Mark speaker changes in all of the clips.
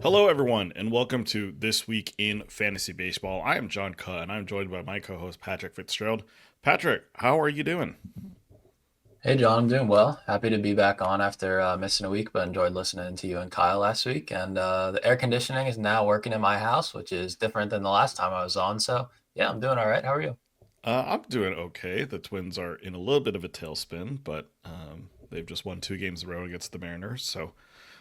Speaker 1: Hello, everyone, and welcome to This Week in Fantasy Baseball. I am John Cuh, and I'm joined by my co host, Patrick Fitzgerald. Patrick, how are you doing?
Speaker 2: Hey John, I'm doing well. Happy to be back on after missing a week, but enjoyed listening to you and Kyle last week. And the air conditioning is now working in my house, which is different than the last time I was on. So yeah, I'm doing all right. How are you?
Speaker 1: I'm doing okay. The Twins are in a little bit of a tailspin, but they've just won 2 games in a row against the Mariners, so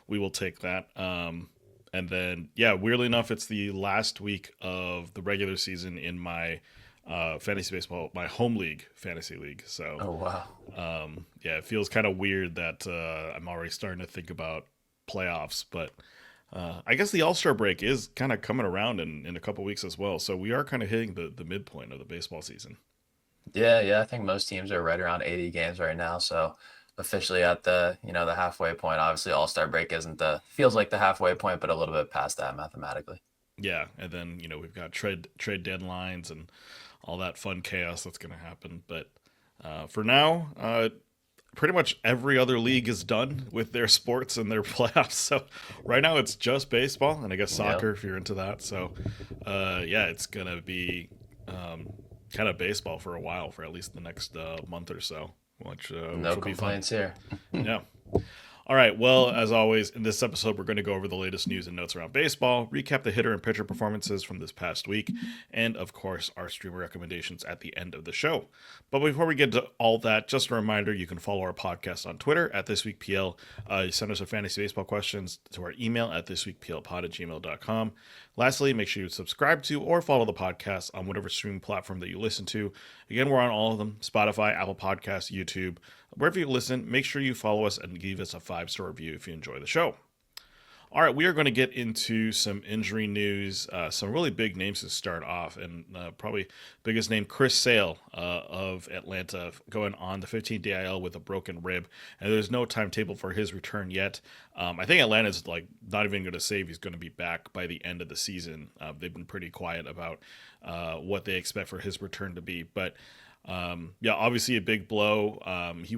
Speaker 1: we will take that. And then, yeah, weirdly enough, it's the last week of the regular season in my fantasy baseball, my home league, fantasy league. So
Speaker 2: Oh wow.
Speaker 1: yeah, it feels kind of weird that I'm already starting to think about playoffs, but I guess the All Star break is kind of coming around in a couple weeks as well. So we are kind of hitting the midpoint of the baseball season.
Speaker 2: Yeah. I think most teams are right around 80 games right now. So officially at the halfway point. Obviously, All-Star break isn't the feels like the halfway point, but a little bit past that mathematically.
Speaker 1: Yeah, and then we've got trade deadlines and all that fun chaos that's going to happen. But for now, pretty much every other league is done with their sports and their playoffs. So right now it's just baseball and I guess
Speaker 2: Yep.
Speaker 1: soccer if you're into that. So yeah, it's gonna be um, kind of baseball for a while, for at least the next month or so, which
Speaker 2: No
Speaker 1: will be fun.
Speaker 2: complaints here.
Speaker 1: Yeah. All right. Well, as always, in this episode, we're going to go over the latest news and notes around baseball, recap the hitter and pitcher performances from this past week, and of course, our streamer recommendations at the end of the show. But before we get to all that, just a reminder you can follow our podcast on Twitter at ThisWeekPL. You send us your fantasy baseball questions to our email at thisweekplpod@gmail.com. Lastly, make sure you subscribe to or follow the podcast on whatever streaming platform that you listen to. Again, we're on all of them: Spotify, Apple Podcasts, YouTube. Wherever you listen, make sure you follow us and give us a 5-star review if you enjoy the show. All right, we are going to get into some injury news, some really big names to start off, and probably biggest name, Chris Sale of Atlanta, going on the 15-day IL with a broken rib, and there's no timetable for his return yet. I think Atlanta's like not even going to say if he's going to be back by the end of the season. They've been pretty quiet about what they expect for his return to be, but yeah, obviously a big blow. He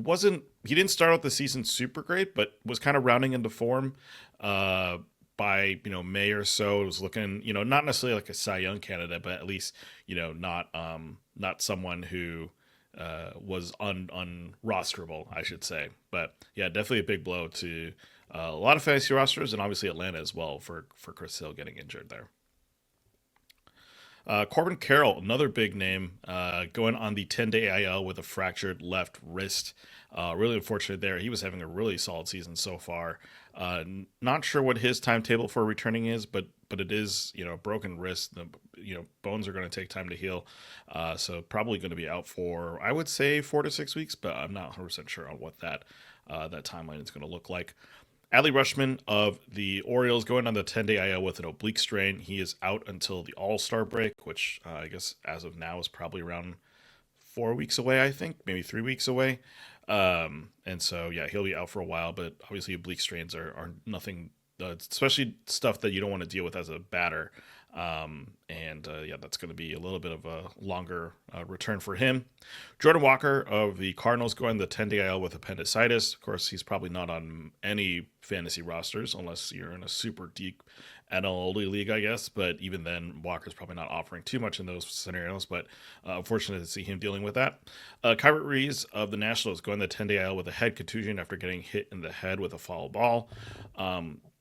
Speaker 1: didn't start out the season super great, but was kind of rounding into form. Uh, by May or so, it was looking not necessarily like a Cy Young candidate, but at least not someone who was unrosterable, I should say. But yeah, definitely a big blow to a lot of fantasy rosters and obviously Atlanta as well for Chris Hill getting injured there. Corbin Carroll, another big name, going on the 10-day IL with a fractured left wrist. Really unfortunate there. He was having a really solid season so far. Not sure what his timetable for returning is, but it is a broken wrist. The bones are going to take time to heal, so probably going to be out for, I would say, 4 to 6 weeks, but I'm not 100% sure on what that timeline is going to look like. Adley Rushman of the Orioles going on the 10-day IL with an oblique strain. He is out until the All Star break, which I guess as of now is probably around 4 weeks away, I think, maybe 3 weeks away. And so, yeah, he'll be out for a while, but obviously, oblique strains are nothing, especially stuff that you don't want to deal with as a batter. And yeah, that's going to be a little bit of a longer return for him. Jordan Walker of the Cardinals going the 10-day IL with appendicitis. Of course, he's probably not on any fantasy rosters unless you're in a super deep NL league, I guess. But even then, Walker's probably not offering too much in those scenarios. But unfortunate to see him dealing with that. Kyrie Reese of the Nationals going the 10-day IL with a head contusion after getting hit in the head with a foul ball.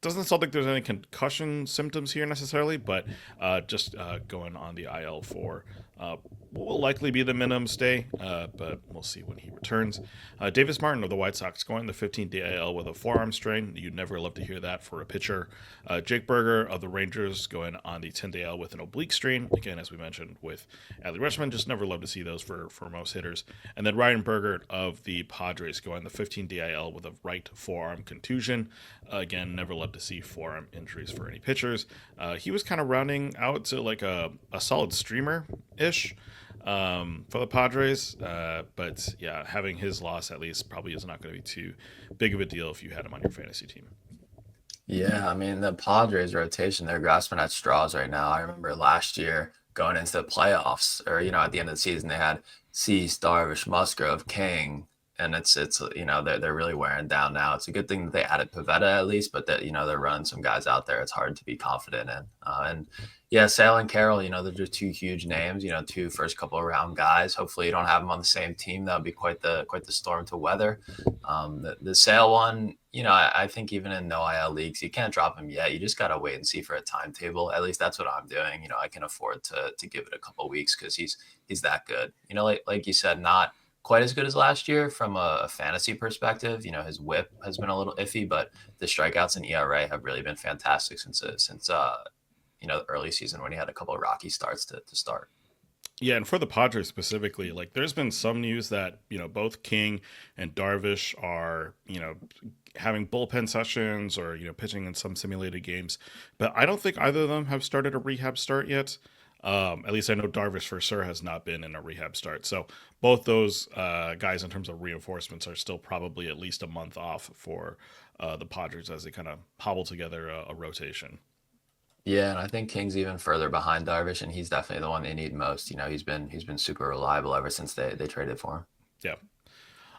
Speaker 1: Doesn't sound like there's any concussion symptoms here necessarily, but just going on the IL for will likely be the minimum stay, but we'll see when he returns. Davis Martin of the White Sox going the 15-day IL with a forearm strain. You'd never love to hear that for a pitcher. Jake Berger of the Rangers going on the 10-day IL with an oblique strain. Again, as we mentioned with Adley Rutschman, just never love to see those for most hitters. And then Ryan Bergert of the Padres going the 15-day IL with a right forearm contusion. Again, never love to see forearm injuries for any pitchers. He was kind of rounding out to like a solid streamer ish for the Padres. But yeah, having his loss at least probably is not going to be too big of a deal if you had him on your fantasy team.
Speaker 2: Yeah, I mean the Padres rotation, they're grasping at straws right now. I remember last year going into the playoffs, or at the end of the season, they had Cease, Darvish, Musgrove, King. and it's they're really wearing down now. It's a good thing that they added Pavetta at least, but that they're running some guys out there. It's hard to be confident in. And yeah, Sale and Carroll, they're just two huge names. Two first couple of round guys. Hopefully, you don't have them on the same team. That would be quite the storm to weather. The Sale one, I think even in no IL leagues, you can't drop him yet. You just gotta wait and see for a timetable. At least that's what I'm doing. I can afford to give it a couple of weeks because he's that good. Like you said, not quite as good as last year from a fantasy perspective. His whip has been a little iffy, but the strikeouts and ERA have really been fantastic since the early season when he had a couple of rocky starts to start.
Speaker 1: Yeah, and for the Padres specifically, like there's been some news that, both King and Darvish are, having bullpen sessions or, pitching in some simulated games. But I don't think either of them have started a rehab start yet. At least I know Darvish for sure has not been in a rehab start. So both those guys in terms of reinforcements are still probably at least a month off for the Padres as they kind of hobble together a rotation.
Speaker 2: Yeah, and I think King's even further behind Darvish, and he's definitely the one they need most. He's been super reliable ever since they traded for him.
Speaker 1: Yeah.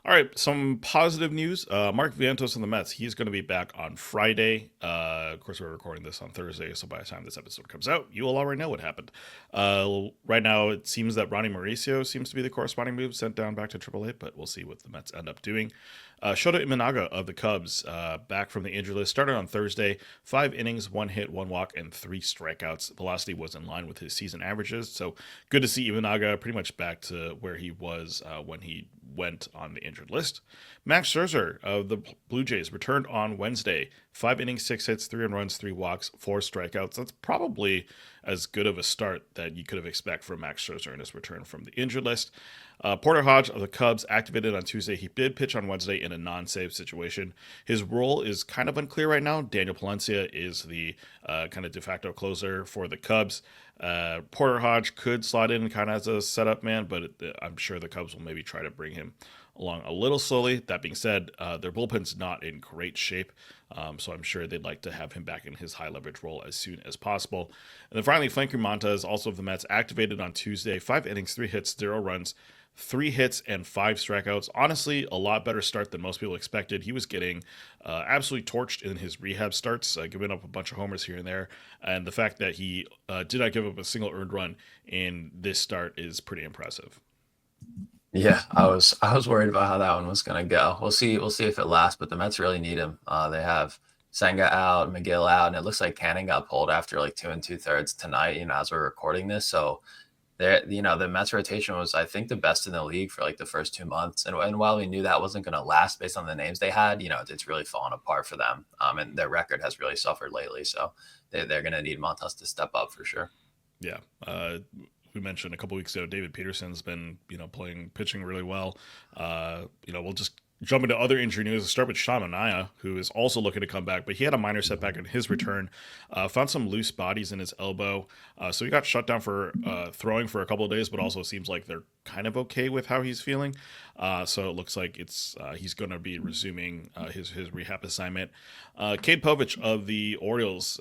Speaker 1: All right, some positive news. Mark Vientos in the Mets. He's going to be back on Friday. Of course, we're recording this on Thursday, so by the time this episode comes out, you will already know what happened. Right now, it seems that Ronnie Mauricio seems to be the corresponding move sent down back to AAA, but we'll see what the Mets end up doing. Shota Imanaga of the Cubs, back from the injury list, started on Thursday. 5 innings, 1 hit, 1 walk, and 3 strikeouts. Velocity was in line with his season averages, so good to see Imanaga pretty much back to where he was when he went on the injured list. Max Scherzer of the Blue Jays returned on Wednesday. 5 innings, 6 hits, 3 runs, 3 walks, 4 strikeouts. That's probably as good of a start that you could have expected from Max Scherzer in his return from the injured list. Porter Hodge of the Cubs activated on Tuesday. He did pitch on Wednesday in a non-save situation. His role is kind of unclear right now. Daniel Palencia is the kind of de facto closer for the Cubs. Porter Hodge could slot in kind of as a setup man, but I'm sure the Cubs will maybe try to bring him along a little slowly. That being said, their bullpen's not in great shape, so I'm sure they'd like to have him back in his high leverage role as soon as possible. And then finally, Frankie Montas, also of the Mets, activated on Tuesday. 5 innings, 3 hits, 0 runs, 3 hits and 5 strikeouts. Honestly, a lot better start than most people expected. He was getting absolutely torched in his rehab starts, giving up a bunch of homers here and there. And the fact that he did not give up a single earned run in this start is pretty impressive.
Speaker 2: Yeah, I was worried about how that one was going to go. We'll see if it lasts, but the Mets really need him. They have Senga out, McGill out, and it looks like Canning got pulled after like 2 2/3 tonight. As we're recording this, so the Mets rotation was, I think, the best in the league for like the first 2 months. And while we knew that wasn't going to last based on the names they had, it's really fallen apart for them. And their record has really suffered lately. So they're going to need Montas to step up for sure.
Speaker 1: Yeah. We mentioned a couple weeks ago, David Peterson's been, pitching really well. We'll just jump into other injury news. Let's start with Sean Manaea, who is also looking to come back, but he had a minor setback in his return. Found some loose bodies in his elbow. So he got shut down for throwing for a couple of days, but also seems like they're kind of okay with how he's feeling. So it looks like he's going to be resuming his rehab assignment. Cade Povich of the Orioles,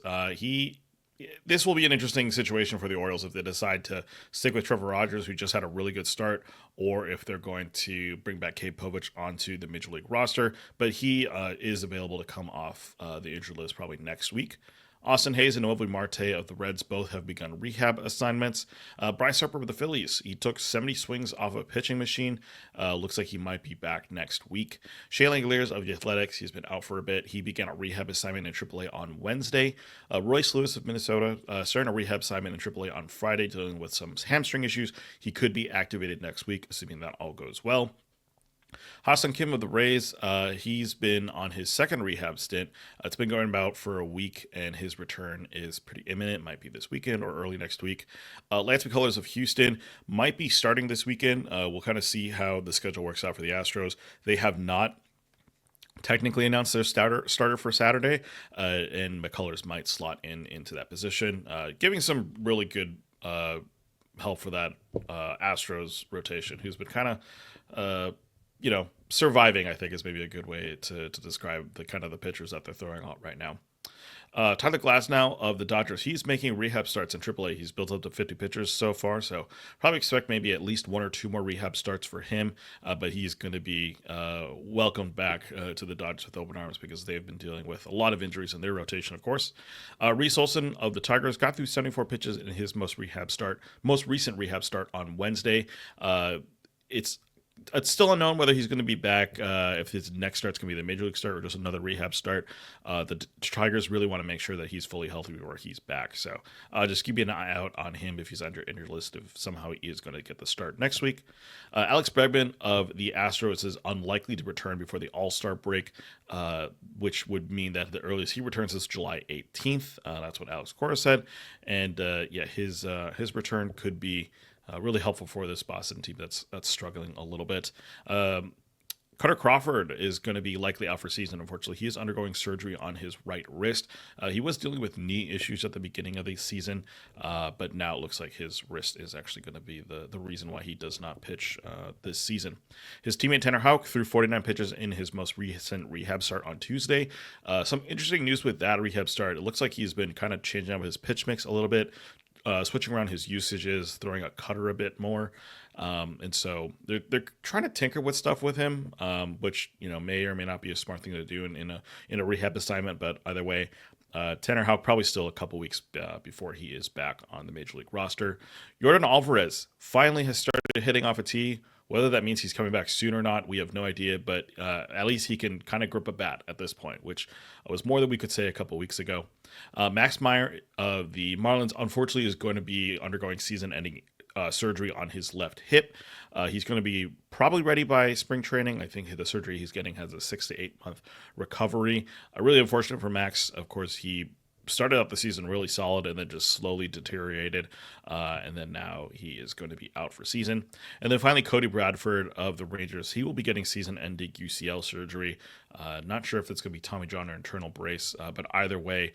Speaker 1: this will be an interesting situation for the Orioles if they decide to stick with Trevor Rogers, who just had a really good start, or if they're going to bring back Cade Povich onto the Major League roster. But he is available to come off the injured list probably next week. Austin Hayes and Noelvi Marte of the Reds both have begun rehab assignments. Bryce Harper with the Phillies, he took 70 swings off a pitching machine. Looks like he might be back next week. Shea Langeliers of the Athletics, he's been out for a bit. He began a rehab assignment in AAA on Wednesday. Royce Lewis of Minnesota starting a rehab assignment in AAA on Friday, dealing with some hamstring issues. He could be activated next week, assuming that all goes well. Ha-Seong Kim of the Rays, he's been on his second rehab stint. It's been going about for a week, and his return is pretty imminent. Might be this weekend or early next week. Lance McCullers of Houston might be starting this weekend. We'll kind of see how the schedule works out for the Astros. They have not technically announced their starter for Saturday, and McCullers might slot into that position, giving some really good help for that Astros rotation, who's been kind of surviving, I think, is maybe a good way to describe the kind of the pitchers that they're throwing out right now. Tyler Glasnow of the Dodgers, he's making rehab starts in AAA. He's built up to 50 pitchers so far, so probably expect maybe at least one or two more rehab starts for him. But he's going to be welcomed back to the Dodgers with open arms because they've been dealing with a lot of injuries in their rotation, of course. Reese Olson of the Tigers got through 74 pitches in his most recent rehab start on Wednesday. It's still unknown whether he's going to be back, if his next start's going to be the major league start or just another rehab start. The Tigers really want to make sure that he's fully healthy before he's back. So just keep an eye out on him if he's on your list, if somehow he is going to get the start next week. Alex Bregman of the Astros is unlikely to return before the All-Star break, which would mean that the earliest he returns is July 18th. That's what Alex Cora said. And his return could be really helpful for this Boston team that's struggling a little bit. Carter Crawford is going to be likely out for season. Unfortunately, he is undergoing surgery on his right wrist. He was dealing with knee issues at the beginning of the season, but now it looks like his wrist is actually going to be the reason why he does not pitch this season. His teammate Tanner Houck threw 49 pitches in his most recent rehab start on Tuesday. Some interesting news with that rehab start. It looks like he's been kind of changing up his pitch mix a little bit. Switching around his usages, throwing a cutter a bit more, and so they're trying to tinker with stuff with him, which may or may not be a smart thing to do in a rehab assignment. But either way, Tanner Houck probably still a couple weeks before he is back on the major league roster. Yordan Alvarez finally has started hitting off a tee. Whether that means he's coming back soon or not, we have no idea, but at least he can kind of grip a bat at this point, which was more than we could say a couple weeks ago. Max Meyer of the Marlins, unfortunately, is going to be undergoing season-ending surgery on his left hip. He's going to be probably ready by spring training. I think the surgery he's getting has a 6 to 8 month recovery. Really unfortunate for Max. Of course, he started out the season really solid and then just slowly deteriorated. And then now he is going to be out for season. And then finally, Cody Bradford of the Rangers. He will be getting season-ending UCL surgery. Not sure if it's going to be Tommy John or internal brace, but either way,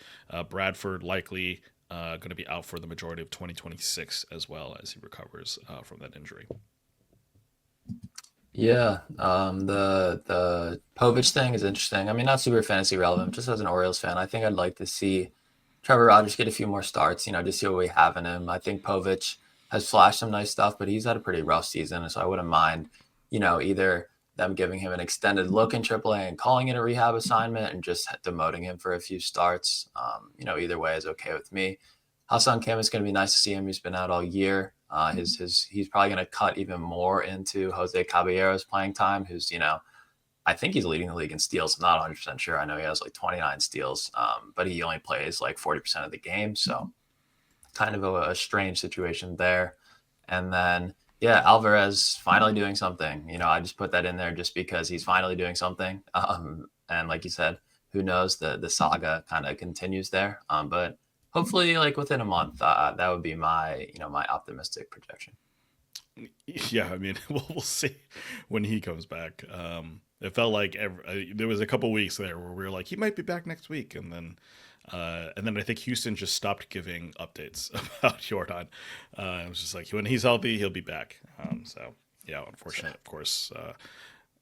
Speaker 1: Bradford likely going to be out for the majority of 2026 as well as he recovers from that injury.
Speaker 2: Yeah, the Povich thing is interesting. I mean, not super fantasy relevant. Just as an Orioles fan, I think I'd like to see Trevor Rogers get a few more starts. Just see what we have in him. I think Povich has flashed some nice stuff, but he's had a pretty rough season, so I wouldn't mind, either them giving him an extended look in AAA and calling it a rehab assignment, and just demoting him for a few starts. Either way is okay with me. Hassan Kim is going to be nice to see him. He's been out all year. He's probably going to cut even more into Jose Caballero's playing time, who's, I think he's leading the league in steals. I'm not 100% sure. I know he has like 29 steals, but he only plays like 40% of the game. So kind of a strange situation there. And then, Alvarez finally doing something. I just put that in there just because he's finally doing something. And like you said, who knows, the saga kind of continues there. But hopefully, like within a month, that would be my optimistic projection.
Speaker 1: Yeah, I mean, we'll see when he comes back. It felt like there was a couple weeks there where we were like, he might be back next week, and then I think Houston just stopped giving updates about Jordan. It was just like, when he's healthy, he'll be back. So yeah, unfortunately, of course.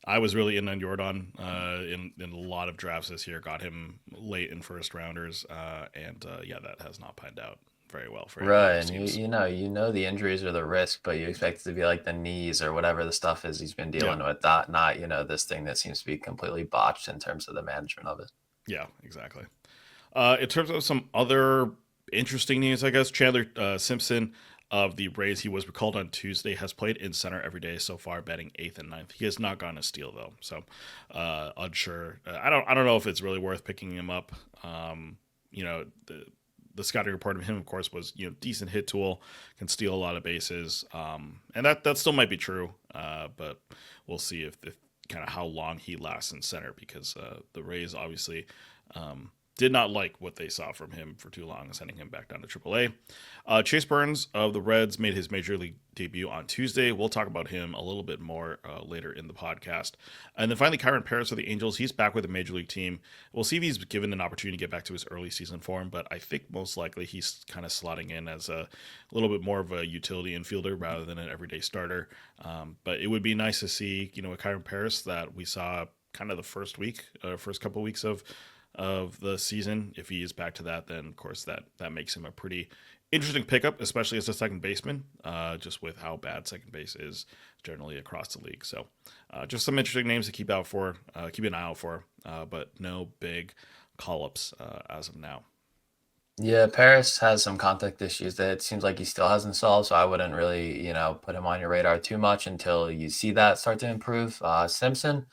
Speaker 1: I was really in on Jordan in a lot of drafts this year. Got him late in first rounders, and that has not panned out very well for him.
Speaker 2: Right, and you know the injuries are the risk, but you expect it to be like the knees or whatever the stuff is he's been dealing with. Not this thing that seems to be completely botched in terms of the management of it.
Speaker 1: Yeah, exactly. In terms of some other interesting news, I guess Chandler Simpson of the Rays, he was recalled on Tuesday, has played in center every day so far, batting 8th and 9th. He has not gotten a steal though, so unsure. I don't know if it's really worth picking him up. The scouting report of him, of course, was decent hit tool, can steal a lot of bases, and that still might be true. But we'll see if kind of how long he lasts in center, because the Rays obviously did not like what they saw from him for too long, sending him back down to AAA. Chase Burns of the Reds made his major league debut on Tuesday. We'll talk about him a little bit more later in the podcast. And then finally, Kyron Paris of the Angels. He's back with the major league team. We'll see if he's given an opportunity to get back to his early season form, but I think most likely he's kind of slotting in as a little bit more of a utility infielder rather than an everyday starter. But it would be nice to see, a Kyron Paris that we saw kind of the first couple weeks of of the season. If he is back to that, then of course that makes him a pretty interesting pickup, especially as a second baseman, just with how bad second base is generally across the league. So, just some interesting names to keep an eye out for, but no big call ups as of now.
Speaker 2: Yeah, Paris has some contact issues that it seems like he still hasn't solved, so I wouldn't really, put him on your radar too much until you see that start to improve. Simpson,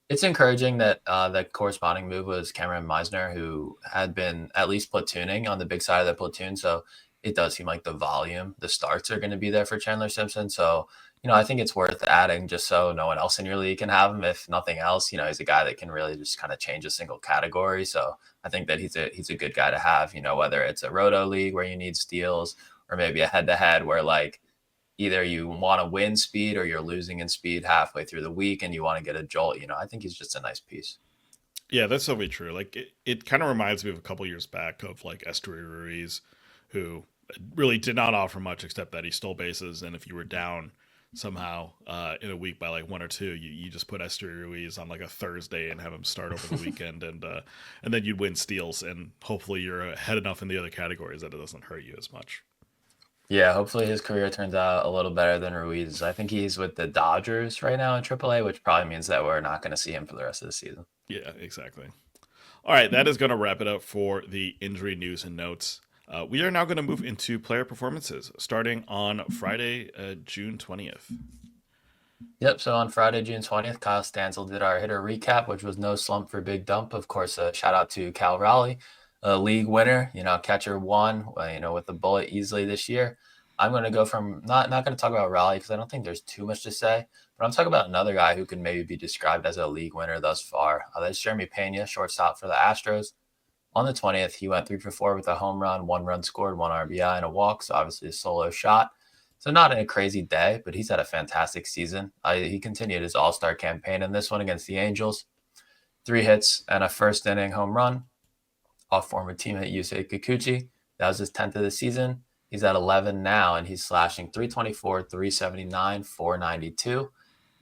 Speaker 2: it's encouraging that the corresponding move was Cameron Meisner, who had been at least platooning on the big side of the platoon. So it does seem like the starts are going to be there for Chandler Simpson. So, I think it's worth adding just so no one else in your league can have him. If nothing else, he's a guy that can really just kind of change a single category. So I think that he's a good guy to have, whether it's a roto league where you need steals or maybe a head to head where like either you want to win speed or you're losing in speed halfway through the week and you want to get a jolt. I think he's just a nice piece.
Speaker 1: Yeah, that's totally true. Like it kind of reminds me of a couple years back of like Esteury Ruiz, who really did not offer much except that he stole bases, and if you were down somehow in a week by like one or two, you just put Esteury Ruiz on like a Thursday and have him start over the weekend, and then you'd win steals, and hopefully you're ahead enough in the other categories that it doesn't hurt you as much.
Speaker 2: Yeah, hopefully his career turns out a little better than Ruiz. I think he's with the Dodgers right now in AAA, which probably means that we're not going to see him for the rest of the season.
Speaker 1: Yeah, exactly. All right, that is going to wrap it up for the injury news and notes. We are now going to move into player performances starting on Friday, June 20th.
Speaker 2: Yep. So on Friday, June 20th, Kyle Stansel did our hitter recap, which was no slump for Big Dump. Of course, shout out to Cal Raleigh, a league winner, catcher one, with the bullet easily this year. I'm going to go from not going to talk about Raleigh because I don't think there's too much to say, but I'm talking about another guy who can maybe be described as a league winner thus far. That's Jeremy Pena, shortstop for the Astros. On the 20th, he went 3 for 4 with a home run, 1 run scored, 1 RBI, and a walk. So obviously a solo shot. So not in a crazy day, but he's had a fantastic season. He continued his all-star campaign in this one against the Angels. 3 hits and a first inning home run off former teammate YUSEI KIKUCHI. That was his 10th of the season. He's at 11 now, and he's slashing 324, 379, 492.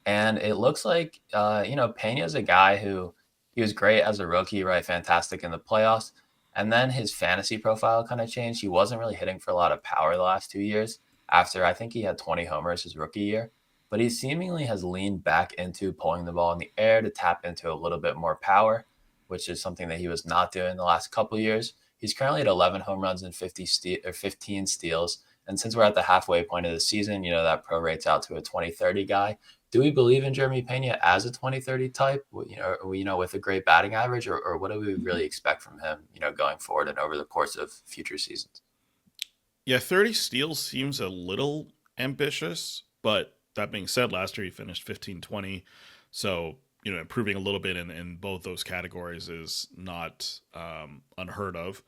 Speaker 2: And it looks like, Pena's a guy who he was great as a rookie, right? Fantastic in the playoffs. And then his fantasy profile kind of changed. He wasn't really hitting for a lot of power the last 2 years after I think he had 20 homers his rookie year. But he seemingly has leaned back into pulling the ball in the air to tap into a little bit more power, which is something that he was not doing the last couple of years. He's currently at 11 home runs and 15 steals. And since we're at the halfway point of the season, that prorates out to a 20-30 guy. Do we believe in Jeremy Pena as a 20-30 type, with a great batting average, or what do we really expect from him, going forward and over the course of future seasons?
Speaker 1: Yeah, 30 steals seems a little ambitious, but that being said, last year he finished 15-20, so improving a little bit in both those categories is not unheard of.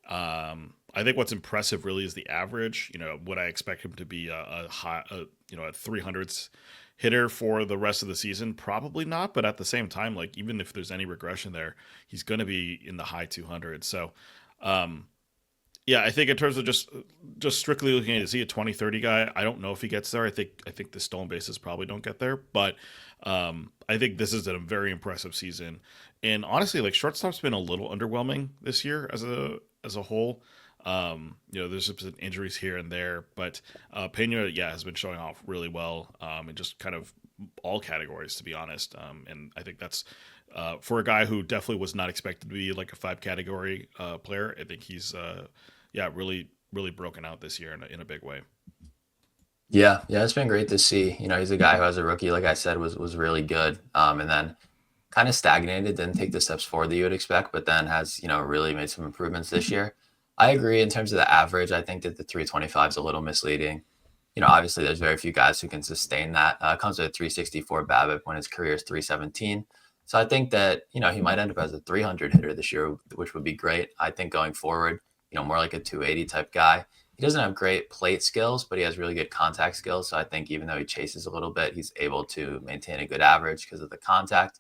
Speaker 1: I think what's impressive really is the average. Would I expect him to be a high, a 300s hitter for the rest of the season? Probably not. But at the same time, like even if there's any regression there, he's going to be in the high 200s. So, yeah, I think in terms of just strictly looking at, is he a 20-30 guy? I don't know if he gets there. I think the stolen bases probably don't get there, but I think this is a very impressive season. And honestly, like shortstop's been a little underwhelming this year as a whole. There's been injuries here and there, but Pena, yeah, has been showing off really well in just kind of all categories, to be honest. And I think that's for a guy who definitely was not expected to be like a five category player. I think he's really really broken out this year in a big way.
Speaker 2: Yeah, it's been great to see. He's a guy who, as a rookie, like I said, was really good, and then kind of stagnated, didn't take the steps forward that you would expect, but then has really made some improvements this year. I agree in terms of the average. I think that the 325 is a little misleading. Obviously, there's very few guys who can sustain that. Comes with a 364 BABIP when his career is 317. So I think that he might end up as a 300 hitter this year, which would be great. I think going forward, more like a 280 type guy. He doesn't have great plate skills, but he has really good contact skills. So I think even though he chases a little bit, he's able to maintain a good average because of the contact.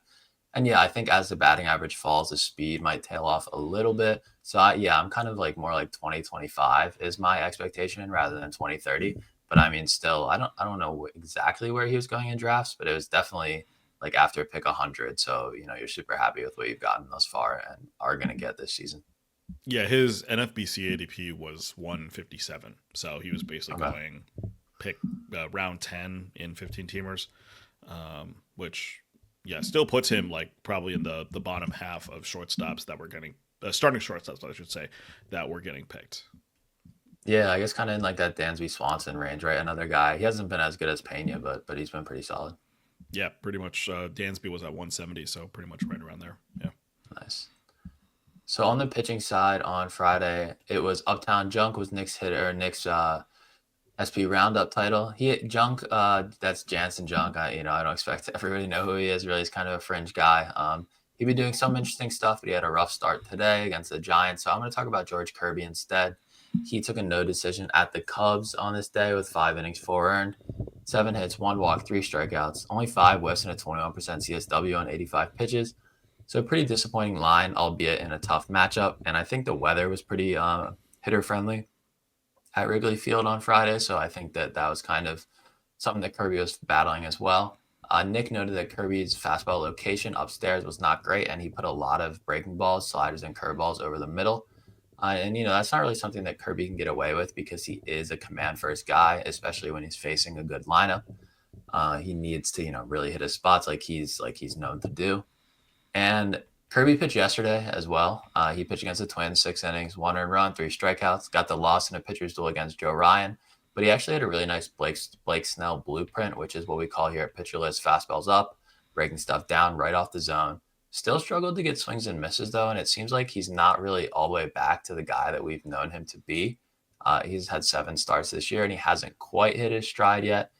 Speaker 2: And yeah, I think as the batting average falls, the speed might tail off a little bit. So I'm kind of like more like 2025 is my expectation rather than 2030. But I mean, still, I don't know exactly where he was going in drafts, but it was definitely like after pick 100. So, you're super happy with what you've gotten thus far and are going to get this season.
Speaker 1: Yeah, his NFBC ADP was 157, so he was basically
Speaker 2: Okay.
Speaker 1: going pick round 10 in 15 teamers, which yeah still puts him like probably in the bottom half of shortstops that we're getting starting shortstops I should say that we're getting picked.
Speaker 2: Yeah, I guess kind of in like that Dansby Swanson range, right? Another guy. He hasn't been as good as Pena, but he's been pretty solid.
Speaker 1: Yeah, pretty much. Dansby was at 170, so pretty much right around there. Yeah.
Speaker 2: Nice. So on the pitching side on Friday, it was Uptown Junk was Nick's hitter, Nick's SP Roundup title. Junk, that's Jansen Junk. I don't expect everybody to know who he is. Really, he's kind of a fringe guy. He'd been doing some interesting stuff, but he had a rough start today against the Giants. So I'm going to talk about George Kirby instead. He took a no decision at the Cubs on this day with 5 innings, 4 earned, 7 hits, 1 walk, 3 strikeouts, only 5 whiffs, and a 21% CSW on 85 pitches. So a pretty disappointing line, albeit in a tough matchup. And I think the weather was pretty hitter friendly at Wrigley Field on Friday. So I think that was kind of something that Kirby was battling as well. Nick noted that Kirby's fastball location upstairs was not great, and he put a lot of breaking balls, sliders, and curveballs over the middle. And that's not really something that Kirby can get away with because he is a command first guy, especially when he's facing a good lineup. He needs to, really hit his spots like he's known to do. And Kirby pitched yesterday as well. He pitched against the Twins, 6 innings, 1 earned run, 3 strikeouts, got the loss in a pitcher's duel against Joe Ryan. But he actually had a really nice Blake Snell blueprint, which is what we call here at Pitcher List fastballs up, breaking stuff down right off the zone. Still struggled to get swings and misses, though, and it seems like he's not really all the way back to the guy that we've known him to be. He's had 7 starts this year, and he hasn't quite hit his stride yet.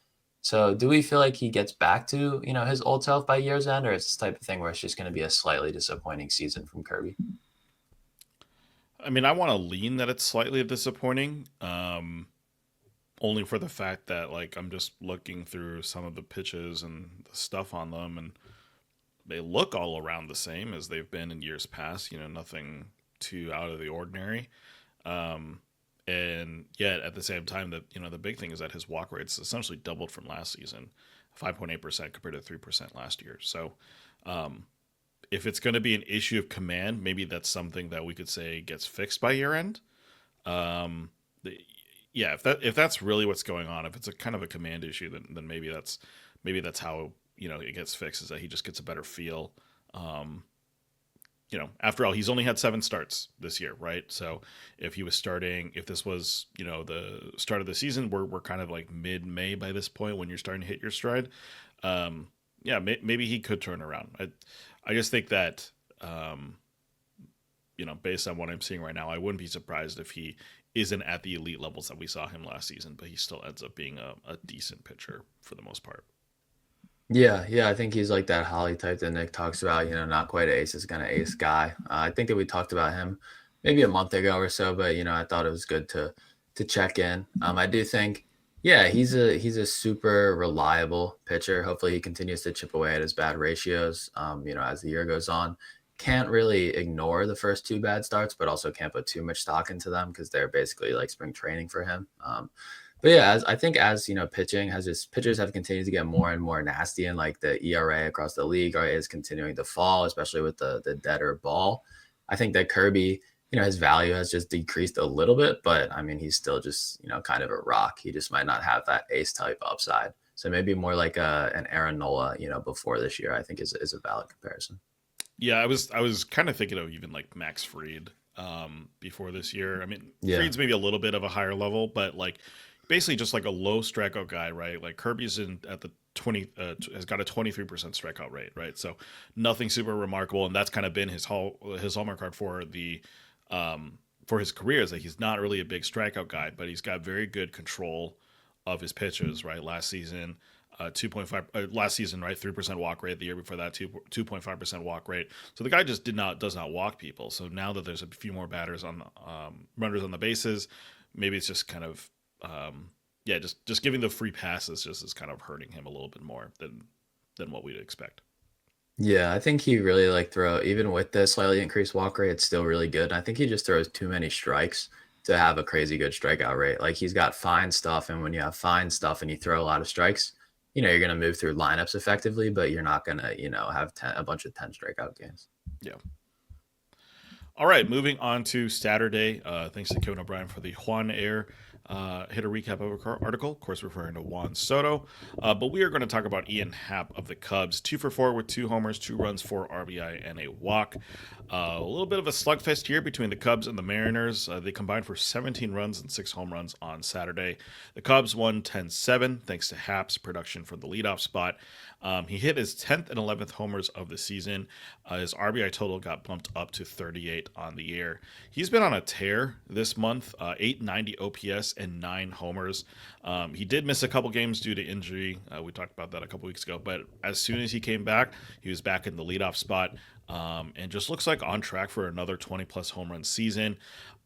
Speaker 2: So do we feel like he gets back to, his old self by year's end, or it's this type of thing where it's just going to be a slightly disappointing season from Kirby?
Speaker 1: I mean, I want to lean that it's slightly disappointing, only for the fact that like I'm just looking through some of the pitches and the stuff on them, and they look all around the same as they've been in years past. Nothing too out of the ordinary. Um, and yet at the same time, that the big thing is that his walk rate's essentially doubled from last season, 5.8% compared to 3% last year. So um, if it's going to be an issue of command, maybe that's something that we could say gets fixed by year end. Um, the, yeah, if that's really what's going on, if it's a kind of a command issue, then maybe that's how it gets fixed, is that he just gets a better feel. Um, After all, he's only had 7 starts this year, right? So if this was the start of the season, we're kind of like mid May by this point when you're starting to hit your stride. Yeah, maybe he could turn around. I just think that based on what I'm seeing right now, I wouldn't be surprised if he isn't at the elite levels that we saw him last season, but he still ends up being a decent pitcher for the most part.
Speaker 2: Yeah, I think he's like that Holly type that Nick talks about, not quite ace is going to ace guy. I think that we talked about him maybe a month ago or so, but I thought it was good to check in. I do think, yeah, he's a super reliable pitcher. Hopefully he continues to chip away at his bad ratios, as the year goes on. Can't really ignore the first 2 bad starts, but also can't put too much stock into them because they're basically like spring training for him. But yeah, I think as pitching has just pitchers have continued to get more and more nasty, and like the ERA across the league is continuing to fall, especially with the deader ball. I think that Kirby, his value has just decreased a little bit, but I mean he's still just kind of a rock. He just might not have that ace type upside. So maybe more like an Aaron Nola, before this year, I think is a valid comparison.
Speaker 1: Yeah, I was kind of thinking of even like Max Fried before this year. I mean,
Speaker 2: Yeah.
Speaker 1: Fried's maybe a little bit of a higher level, but like basically just like a low strikeout guy, right? Like Kirby's in at the 20 has got a 23% strikeout rate, right? So nothing super remarkable, and that's kind of been his hallmark card for his career, is that he's not really a big strikeout guy, but he's got very good control of his pitches, right? Last season, 2.5 last season, right? 3% walk rate. The year before that, 2.5% walk rate. So the guy just does not walk people. So now that there's a few more batters on runners on the bases, maybe it's just kind of yeah, just giving the free passes just is kind of hurting him a little bit more than what we'd expect.
Speaker 2: Yeah, I think he really even with the slightly increased walk rate, it's still really good. I think he just throws too many strikes to have a crazy good strikeout rate. Like he's got fine stuff, and when you have fine stuff and you throw a lot of strikes, you're going to move through lineups effectively, but you're not going to, have a bunch of 10 strikeout games.
Speaker 1: Yeah. All right, moving on to Saturday. Thanks to Kevin O'Brien for the Juan Air hitter recap of our article, of course, referring to Juan Soto. But we are going to talk about Ian Happ of the Cubs, 2 for 4 with 2 homers, 2 runs, 4 RBI, and a walk. A little bit of a slugfest here between the Cubs and the Mariners. They combined for 17 runs and 6 home runs on Saturday. The Cubs won 10-7 thanks to Happ's production from the leadoff spot. He hit his 10th and 11th homers of the season. His RBI total got bumped up to 38 on the year. He's been on a tear this month, 890 OPS and 9 homers. He did miss a couple games due to injury. We talked about that a couple weeks ago, but as soon as he came back, he was back in the leadoff spot, and just looks like on track for another 20-plus home run season.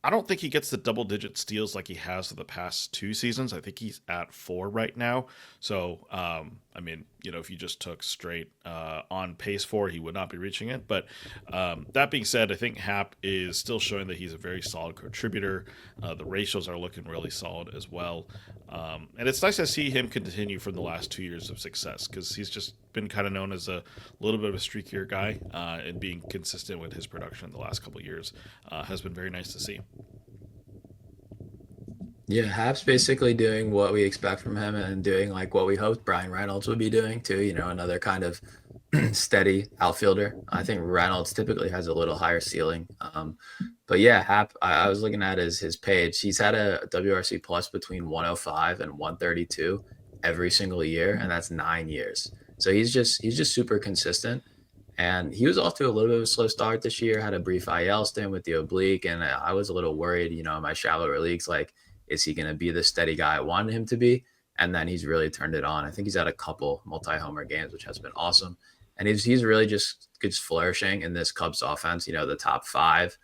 Speaker 1: I don't think he gets the double-digit steals like he has for the past 2 seasons. I think he's at 4 right now. So, I mean, if you just took straight on pace for, he would not be reaching it. But that being said, I think Happ is still showing that he's a very solid contributor. The ratios are looking really solid as well. And it's nice to see him continue from the last 2 years of success, because he's just been kind of known as a little bit of a streakier guy, and being consistent with his production the last couple of years has been very nice to see.
Speaker 2: Yeah, Hap's basically doing what we expect from him and doing like what we hoped Brian Reynolds would be doing too, another kind of steady outfielder. I think Reynolds typically has a little higher ceiling. But yeah, Hap, I was looking at his page. He's had a WRC plus between 105 and 132 every single year, and that's 9 years. So he's just super consistent. And he was off to a little bit of a slow start this year, had a brief IL stint with the oblique, and I was a little worried, in my shallower leagues, like, is he going to be the steady guy I wanted him to be? And then he's really turned it on. I think he's had a couple multi-homer games, which has been awesome. And he's really just flourishing in this Cubs offense. The top 5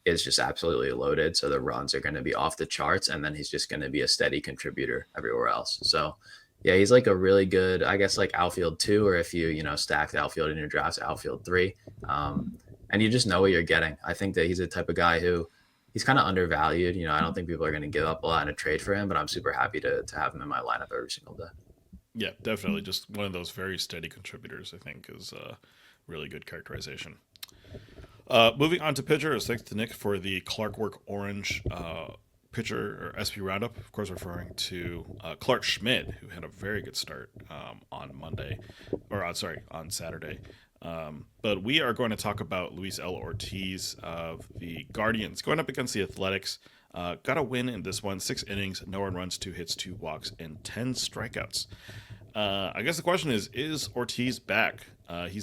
Speaker 2: is just absolutely loaded. So the runs are going to be off the charts, and then he's just going to be a steady contributor everywhere else. So yeah, he's like a really good, I guess, like outfield 2, or if you, stack the outfield in your drafts, outfield 3. And you just know what you're getting. I think that he's the type of guy who he's kind of undervalued. I don't think people are going to give up a lot in a trade for him, but I'm super happy to have him in my lineup every single day.
Speaker 1: Yeah, definitely. Just one of those very steady contributors, I think, is a really good characterization. Moving on to pitchers, thanks to Nick for the Clark Work Orange pitcher or SP roundup. Of course, referring to Clark Schmidt, who had a very good start on Saturday. But we are going to talk about Luis L. Ortiz of the Guardians going up against the Athletics. Got a win in this one, 6 innings, no earned runs, 2 hits, 2 walks, and 10 strikeouts. I guess the question is Ortiz back? He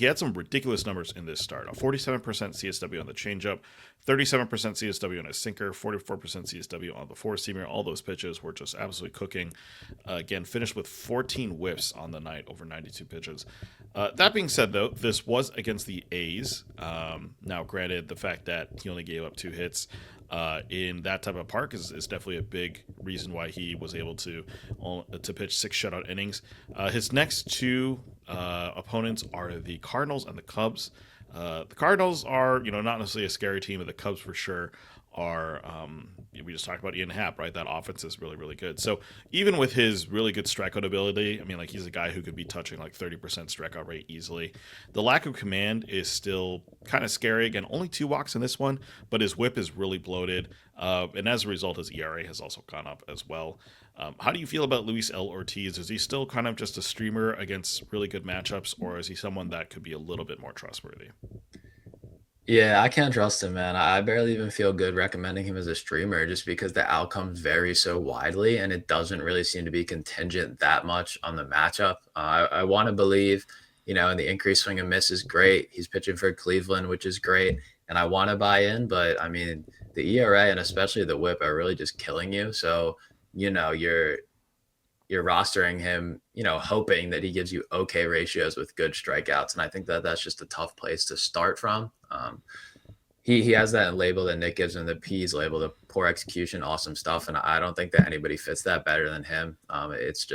Speaker 1: had some ridiculous numbers in this start. A 47% CSW on the changeup, 37% CSW on a sinker, 44% CSW on the four-seamer. All those pitches were just absolutely cooking. Again, finished with 14 whiffs on the night over 92 pitches. That being said, though, this was against the A's. Now, granted, the fact that he only gave up 2 hits in that type of park is definitely a big reason why he was able to pitch 6 shutout innings. His next 2 opponents are the Cardinals and the Cubs. The Cardinals are, not necessarily a scary team, but the Cubs for sure are. We just talked about Ian Happ, right? That offense is really, really good. So even with his really good strikeout ability, I mean, like, he's a guy who could be touching like 30% strikeout rate easily. The lack of command is still kind of scary. Again, only 2 walks in this one, but his whip is really bloated. And as a result, his ERA has also gone up as well. How do you feel about Luis L. Ortiz? Is he still kind of just a streamer against really good matchups, or is he someone that could be a little bit more trustworthy?
Speaker 2: Yeah, I can't trust him, man. I barely even feel good recommending him as a streamer just because the outcomes vary so widely, and it doesn't really seem to be contingent that much on the matchup. I want to believe, in the increased swing and miss is great. He's pitching for Cleveland, which is great, and I want to buy in, but I mean, the ERA and especially the whip are really just killing you. So, you're rostering him, hoping that he gives you okay ratios with good strikeouts. And I think that that's just a tough place to start from. He has that label that Nick gives him, the P's label, the poor execution, awesome stuff. And I don't think that anybody fits that better than him. It's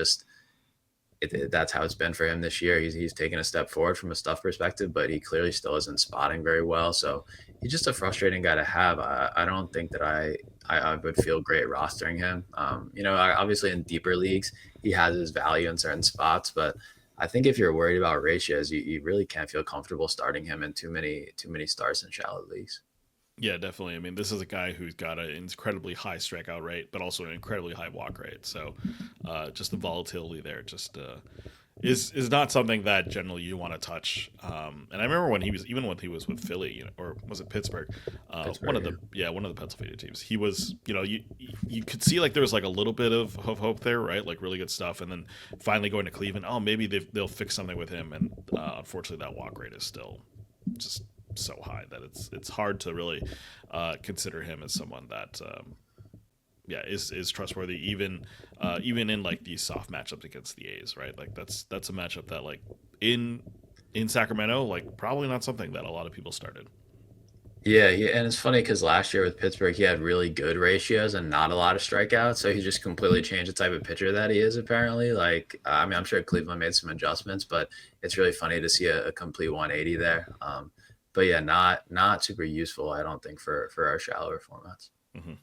Speaker 2: that's how it's been for him this year. He's taken a step forward from a stuff perspective, but he clearly still isn't spotting very well. So he's just a frustrating guy to have. I don't think that I would feel great rostering him. Obviously in deeper leagues, he has his value in certain spots, but I think if you're worried about ratios, you really can't feel comfortable starting him in too many starts in shallow leagues.
Speaker 1: Yeah, definitely. I mean, this is a guy who's got an incredibly high strikeout rate, but also an incredibly high walk rate. So, just the volatility there just is not something that generally you want to touch. And I remember when he was with Philly, or was it Pittsburgh? One
Speaker 2: Pittsburgh,
Speaker 1: of
Speaker 2: yeah.
Speaker 1: one of the Pennsylvania teams. He was, you could see like there was like a little bit of hope there, right? Like really good stuff, and then finally going to Cleveland. Oh, maybe they'll fix something with him, and unfortunately that walk rate is still just so high that it's hard to really consider him as someone that is trustworthy even in like these soft matchups against the A's, right? Like that's a matchup that like in Sacramento, like probably not something that a lot of people started.
Speaker 2: Yeah, and it's funny because last year with Pittsburgh, he had really good ratios and not a lot of strikeouts. So he just completely changed the type of pitcher that he is, apparently. Like, I mean, I'm sure Cleveland made some adjustments, but it's really funny to see a complete 180 there. But yeah, not super useful, I don't think, for our shallower formats.
Speaker 1: Hmm.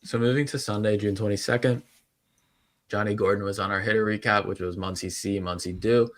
Speaker 2: So moving to Sunday, June 22nd, Johnny Gordon was on our hitter recap, which was Muncie C, Muncie do.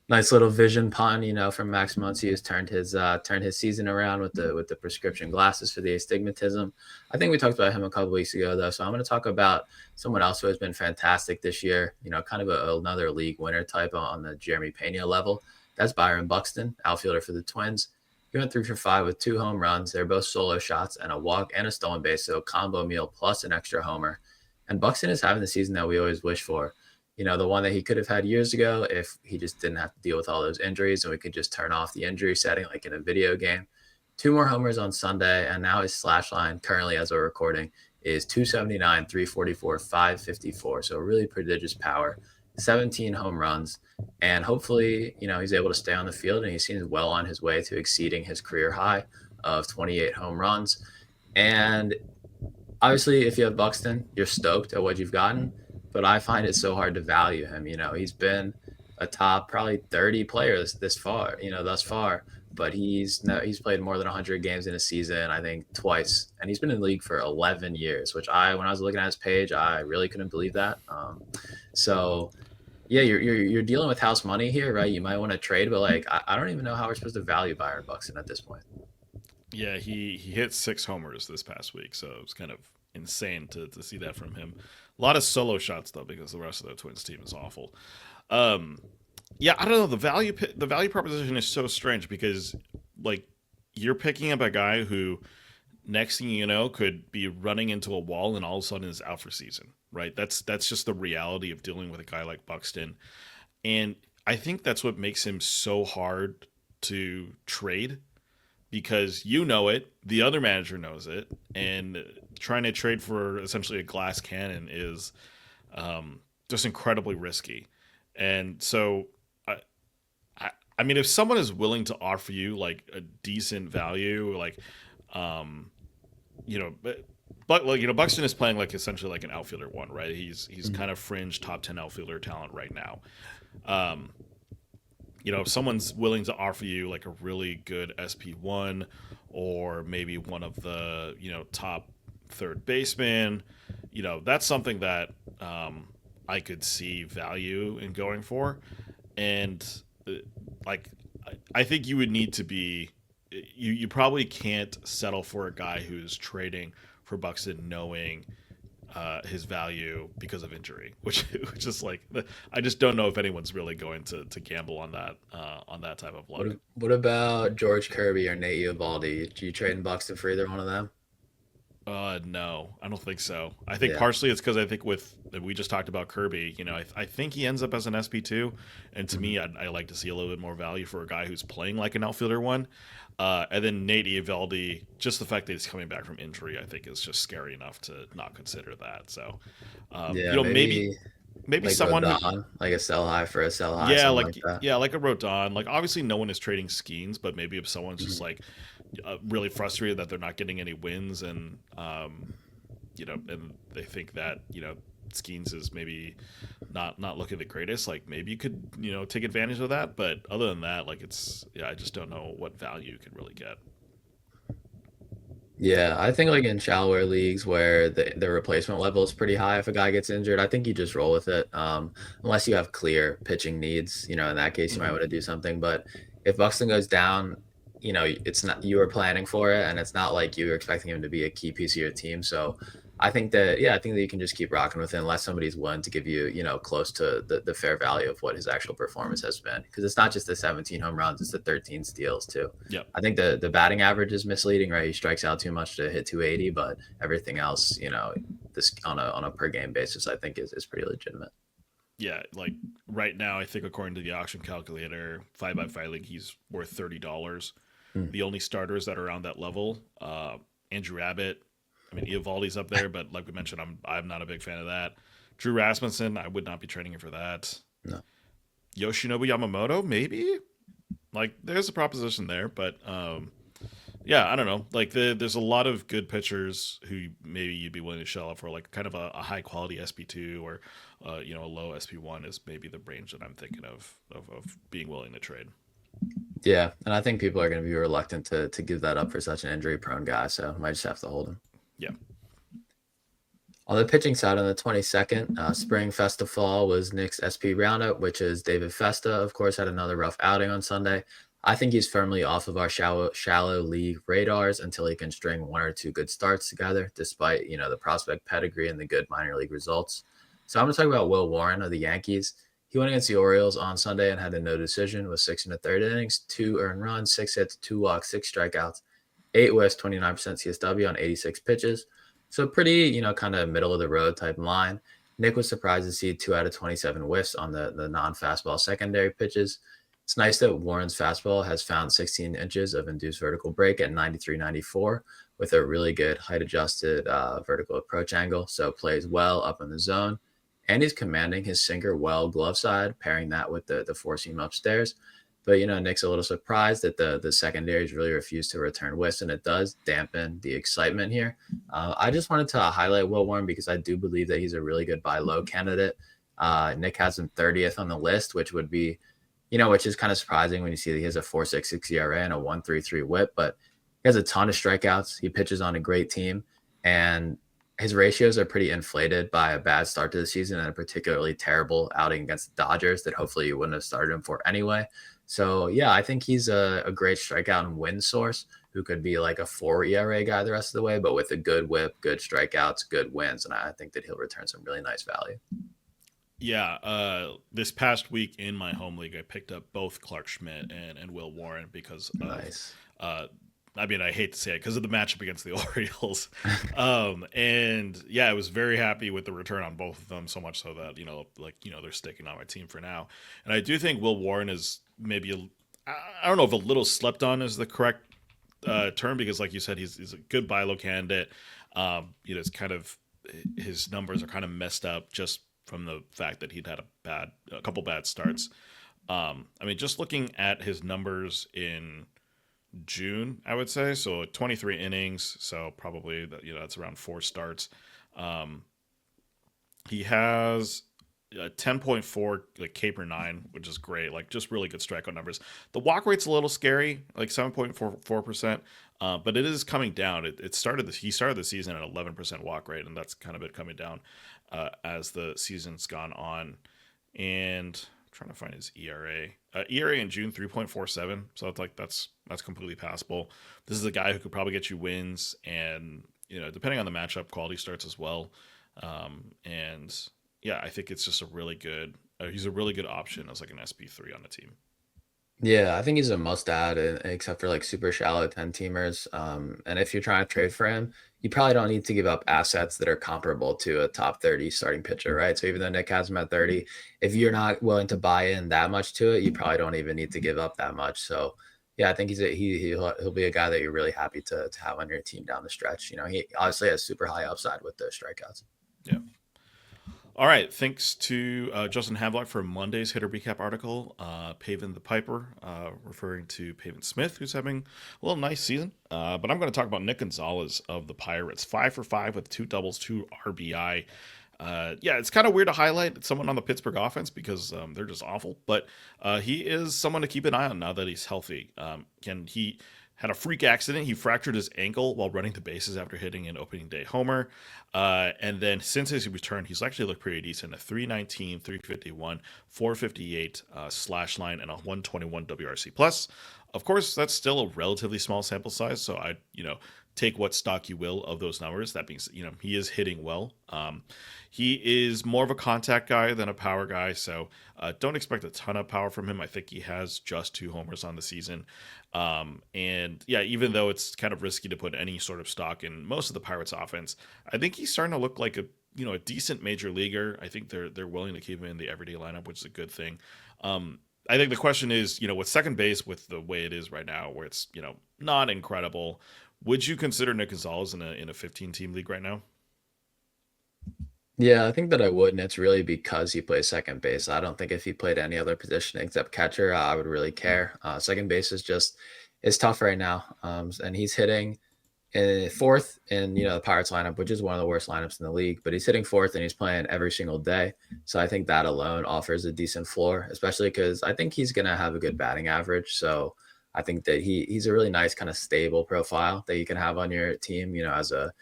Speaker 2: Nice little vision pun, from Max Muncy, who's turned his season around with the prescription glasses for the astigmatism. I think we talked about him a couple weeks ago though, so I'm going to talk about someone else who has been fantastic this year. Kind of another league winner type on the Jeremy Pena level. That's Byron Buxton, outfielder for the Twins. He went 3 for 5 with 2 home runs. They're both solo shots and a walk and a stolen base, so a combo meal plus an extra homer. And Buxton is having the season that we always wish for. The one that he could have had years ago if he just didn't have to deal with all those injuries and we could just turn off the injury setting like in a video game. 2 more homers on Sunday, and now his slash line currently as we're recording is 279, 344, 554. So really prodigious power, 17 home runs. And hopefully, he's able to stay on the field, and he seems well on his way to exceeding his career high of 28 home runs. And obviously, if you have Buxton, you're stoked at what you've gotten, but I find it so hard to value him. He's been a top probably 30 players thus far, but he's played more than 100 games in a season, I think twice, and he's been in the league for 11 years, which when I was looking at his page, I really couldn't believe that. So yeah, you're dealing with house money here, right? You might want to trade, but like I don't even know how we're supposed to value Byron Buxton at this point.
Speaker 1: Yeah, he hit 6 homers this past week, so it was kind of insane to see that from him. A lot of solo shots though, because the rest of the Twins team is awful. Um, yeah, I don't know. The value proposition is so strange because like you're picking up a guy who next thing you know could be running into a wall and all of a sudden is out for season, right? That's just the reality of dealing with a guy like Buxton, and I think that's what makes him so hard to trade because you know it, the other manager knows it, and trying to trade for essentially a glass cannon is just incredibly risky. And so, I, I mean, if someone is willing to offer you like a decent value, like, um, but like Buxton is playing like essentially like an outfielder one, right? He's kind of fringe top 10 outfielder talent right now. Um, if someone's willing to offer you like a really good SP1 or maybe one of the, top third baseman, that's something that I could see value in going for. And uh, like, I think you would need to be, you probably can't settle for a guy who's trading for Buxton knowing his value because of injury, which is like I just don't know if anyone's really going to gamble on that type of luck.
Speaker 2: What about George Kirby or Nate Eovaldi? Do you trade in Buxton for either one of them?
Speaker 1: No, I don't think so. I think
Speaker 2: Yeah.
Speaker 1: partially it's because I think with we just talked about Kirby. I think he ends up as an SP2, and to
Speaker 2: Mhm.
Speaker 1: me, I like to see a little bit more value for a guy who's playing like an outfielder one. And then Nate Eovaldi, just the fact that he's coming back from injury, I think is just scary enough to not consider that. So,
Speaker 2: Yeah,
Speaker 1: maybe
Speaker 2: like
Speaker 1: someone who,
Speaker 2: Rodon, like a sell high for a sell high, something like that.
Speaker 1: like a Rodon. Like obviously, no one is trading Skeens, but maybe if someone's just
Speaker 2: Mhm.
Speaker 1: like really frustrated that they're not getting any wins, and and they think that Skeens is maybe not looking the greatest. Like maybe you could take advantage of that, but other than that, like it's I just don't know what value you can really get.
Speaker 2: Yeah, I think like in shallower leagues where the replacement level is pretty high if a guy gets injured, I think you just roll with it. Unless you have clear pitching needs, in that case you might
Speaker 1: Hmm.
Speaker 2: want to do something. But if Buxton goes down, it's not you were planning for it, and it's not like you were expecting him to be a key piece of your team. So I think that you can just keep rocking with it unless somebody's willing to give you, close to the fair value of what his actual performance has been. Because it's not just the 17 home runs, it's the 13 steals too.
Speaker 1: Yep.
Speaker 2: I think the batting average is misleading, right? He strikes out too much to hit 280, but everything else, this on a per game basis, I think is pretty legitimate.
Speaker 1: Yeah, like right now, I think according to the auction calculator, 5x5 league, he's worth $30.
Speaker 2: Hmm.
Speaker 1: The only starters that are around that level, Andrew Abbott. I mean, Eovaldi's up there, but like we mentioned, I'm not a big fan of that. Drew Rasmussen, I would not be trading him for that.
Speaker 2: No.
Speaker 1: Yoshinobu Yamamoto, maybe. Like, there's a proposition there, but yeah, I don't know. Like, there's a lot of good pitchers who maybe you'd be willing to shell out for, like kind of a high quality SP2 or a low SP1 is maybe the range that I'm thinking of being willing to trade.
Speaker 2: Yeah, and I think people are going to be reluctant to give that up for such an injury prone guy, so might just have to hold him.
Speaker 1: Yeah.
Speaker 2: On the pitching side, on the 22nd, Spring Festival was Nick's SP roundup, which is David Festa, of course, had another rough outing on Sunday. I think he's firmly off of our shallow league radars until he can string one or two good starts together, despite, the prospect pedigree and the good minor league results. So I'm going to talk about Will Warren of the Yankees. He went against the Orioles on Sunday and had a no decision with 6 and a third innings, 2 earned runs, 6 hits, 2 walks, 6 strikeouts, 8 whiffs, 29% CSW on 86 pitches. So pretty, kind of middle of the road type line. Nick was surprised to see 2 out of 27 whiffs on the non-fastball secondary pitches. It's nice that Warren's fastball has found 16 inches of induced vertical break at 93-94 with a really good height-adjusted vertical approach angle. So plays well up in the zone. And he's commanding his sinker well glove side, pairing that with the four seam upstairs. But, Nick's a little surprised that the secondaries really refused to return whiffs, and it does dampen the excitement here. I just wanted to highlight Will Warren because I do believe that he's a really good buy low candidate. Nick has him 30th on the list, which would be, which is kind of surprising when you see that he has a 4.66 ERA and a 1.33 WHIP, but he has a ton of strikeouts. He pitches on a great team, and his ratios are pretty inflated by a bad start to the season and a particularly terrible outing against the Dodgers that hopefully you wouldn't have started him for anyway. So, yeah, I think he's a great strikeout and win source who could be like a 4 ERA guy the rest of the way, but with a good whip, good strikeouts, good wins. And I think that he'll return some really nice value.
Speaker 1: Yeah, this past week in my home league, I picked up both Clark Schmidt and Will Warren because of,
Speaker 2: Nice.
Speaker 1: uh, I mean, I hate to say it because of the matchup against the Orioles. And yeah, I was very happy with the return on both of them, so much so that, they're sticking on my team for now. And I do think Will Warren is maybe, I don't know if a little slept on is the correct term because, like you said, he's a good buy low candidate. It's kind of, his numbers are kind of messed up just from the fact that he'd had a couple bad starts. I mean, just looking at his numbers in June, I would say so 23 innings, so probably that's around 4 starts. Um, he has a 10.4 like K per nine, which is great. Like just really good strikeout numbers. The walk rate's a little scary, like 7.44%. But it is coming down. He started the season at 11% walk rate, and that's kind of been coming down as the season's gone on. And I'm trying to find his ERA. ERA in June 3.47. So it's like that's completely passable. This is a guy who could probably get you wins, and depending on the matchup, quality starts as well. And yeah, I think it's just a really good. He's a really good option as like an SP3 on the team.
Speaker 2: Yeah, I think he's a must add, except for like super shallow 10 teamers. And if you're trying to trade for him, you probably don't need to give up assets that are comparable to a top 30 starting pitcher, right? So even though Nick has him at 30, if you're not willing to buy in that much to it, you probably don't even need to give up that much. So yeah, I think he'll be a guy that you're really happy to have on your team down the stretch. He obviously has super high upside with the strikeouts.
Speaker 1: Yeah. All right. Thanks to Justin Havlock for Monday's hitter recap article. Pavin the Piper, referring to Pavin Smith, who's having a little nice season. But I'm going to talk about Nick Gonzalez of the Pirates. 5 for 5 with 2 doubles, 2 RBI. Yeah, it's kind of weird to highlight someone on the Pittsburgh offense because they're just awful. But he is someone to keep an eye on now that he's healthy. Can he had a freak accident? He fractured his ankle while running the bases after hitting an opening day homer. And then since his return, he's actually looked pretty decent. A 319, 351, 458 slash line, and a 121 WRC plus. Of course, that's still a relatively small sample size, so I, take what stock you will of those numbers. That being, he is hitting well. He is more of a contact guy than a power guy, so don't expect a ton of power from him. I think he has just 2 homers on the season. And yeah, even though it's kind of risky to put any sort of stock in most of the Pirates' offense, I think he's starting to look like a decent major leaguer. I think they're willing to keep him in the everyday lineup, which is a good thing. I think the question is, with second base, with the way it is right now, where it's not incredible, would you consider Nick Gonzalez in a 15-team league right now?
Speaker 2: Yeah, I think that I would, and it's really because he plays second base. I don't think if he played any other position except catcher, I would really care. Second base is just it's tough right now, and he's hitting in fourth in the Pirates lineup, which is one of the worst lineups in the league. But he's hitting fourth, and he's playing every single day. So I think that alone offers a decent floor, especially because I think he's gonna have a good batting average. So I think that he's a really nice kind of stable profile that you can have on your team. As a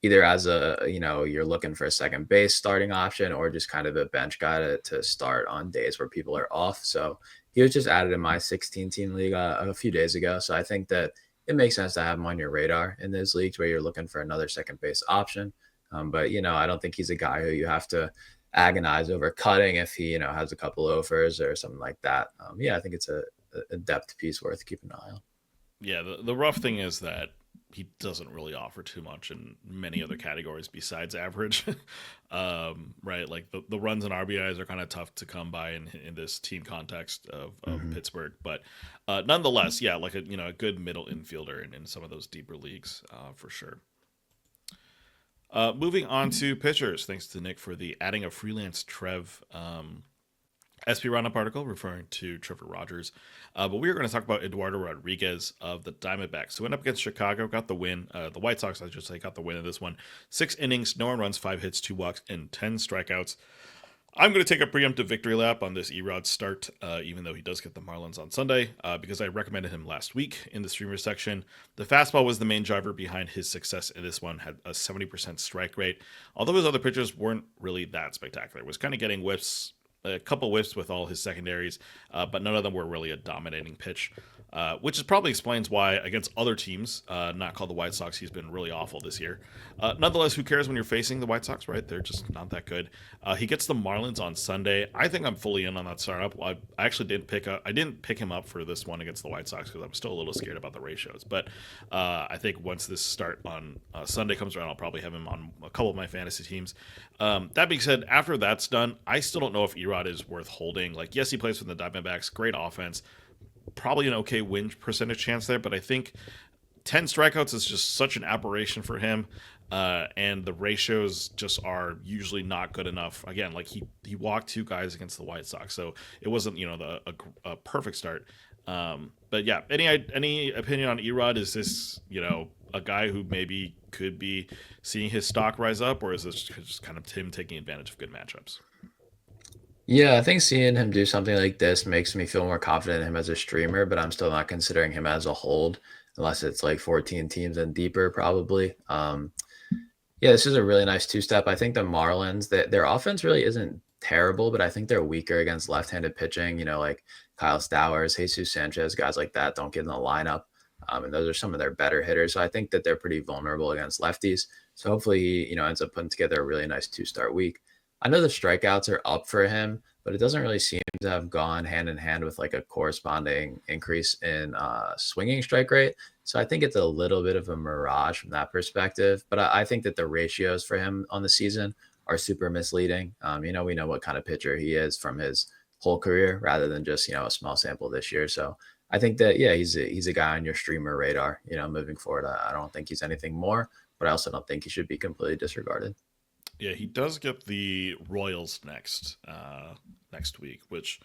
Speaker 2: either as a you're looking for a second base starting option or just kind of a bench guy to start on days where people are off. So he was just added in my 16 team league a few days ago. So I think that it makes sense to have him on your radar in those leagues where you're looking for another second base option. But I don't think he's a guy who you have to agonize over cutting if he has a couple offers or something like that. Yeah, I think it's a depth piece worth keeping an eye on.
Speaker 1: Yeah, the rough thing is that he doesn't really offer too much in many other categories besides average. Right, like the runs and RBIs are kind of tough to come by in this team context of
Speaker 2: Mhm.
Speaker 1: Pittsburgh, but nonetheless, yeah, like a good middle infielder in some of those deeper leagues for sure. Moving on to pitchers, thanks to Nick for the adding a freelance Trev SP roundup article referring to Trevor Rogers. But we are going to talk about Eduardo Rodriguez of the Diamondbacks, who went up against Chicago, got the win. The White Sox, I should say, got the win in this one. 6 innings, no one runs, 5 hits, 2 walks, and 10 strikeouts. I'm going to take a preemptive victory lap on this Erod start, even though he does get the Marlins on Sunday, because I recommended him last week in the streamer section. The fastball was the main driver behind his success in this one, had a 70% strike rate. Although his other pitches weren't really that spectacular, was kind of getting whiffs, a couple whiffs with all his secondaries, but none of them were really a dominating pitch. Which is probably explains why against other teams, not called the White Sox, he's been really awful this year. Nonetheless, who cares when you're facing the White Sox, right? They're just not that good. He gets the Marlins on Sunday. I think I'm fully in on that startup. I actually I didn't pick him up for this one against the White Sox because I'm still a little scared about the ratios. But I think once this start on Sunday comes around, I'll probably have him on a couple of my fantasy teams. That being said, after that's done, I still don't know if Erod is worth holding. Like, yes, he plays for the Diamondbacks, great offense, probably an okay win percentage chance there, but I think 10 strikeouts is just such an aberration for him. And the ratios just are usually not good enough. Again, like he walked 2 guys against the White Sox, so it wasn't a perfect start. But yeah, any opinion on Erod? Is this a guy who maybe could be seeing his stock rise up, or is this just kind of him taking advantage of good matchups?
Speaker 2: Yeah, I think seeing him do something like this makes me feel more confident in him as a streamer, but I'm still not considering him as a hold unless it's like 14 teams and deeper, probably. Yeah, this is a really nice two-step. I think the Marlins, that their offense really isn't terrible, but I think they're weaker against left-handed pitching. Like Kyle Stowers, Jesus Sanchez, guys like that don't get in the lineup, and those are some of their better hitters. So I think that they're pretty vulnerable against lefties. So hopefully he, ends up putting together a really nice two-start week. I know the strikeouts are up for him, but it doesn't really seem to have gone hand in hand with like a corresponding increase in swinging strike rate. So I think it's a little bit of a mirage from that perspective. But I think that the ratios for him on the season are super misleading. We know what kind of pitcher he is from his whole career rather than just, a small sample this year. So I think that, yeah, he's a guy on your streamer radar, moving forward. I don't think he's anything more, but I also don't think he should be completely disregarded.
Speaker 1: Yeah, he does get the Royals next week, which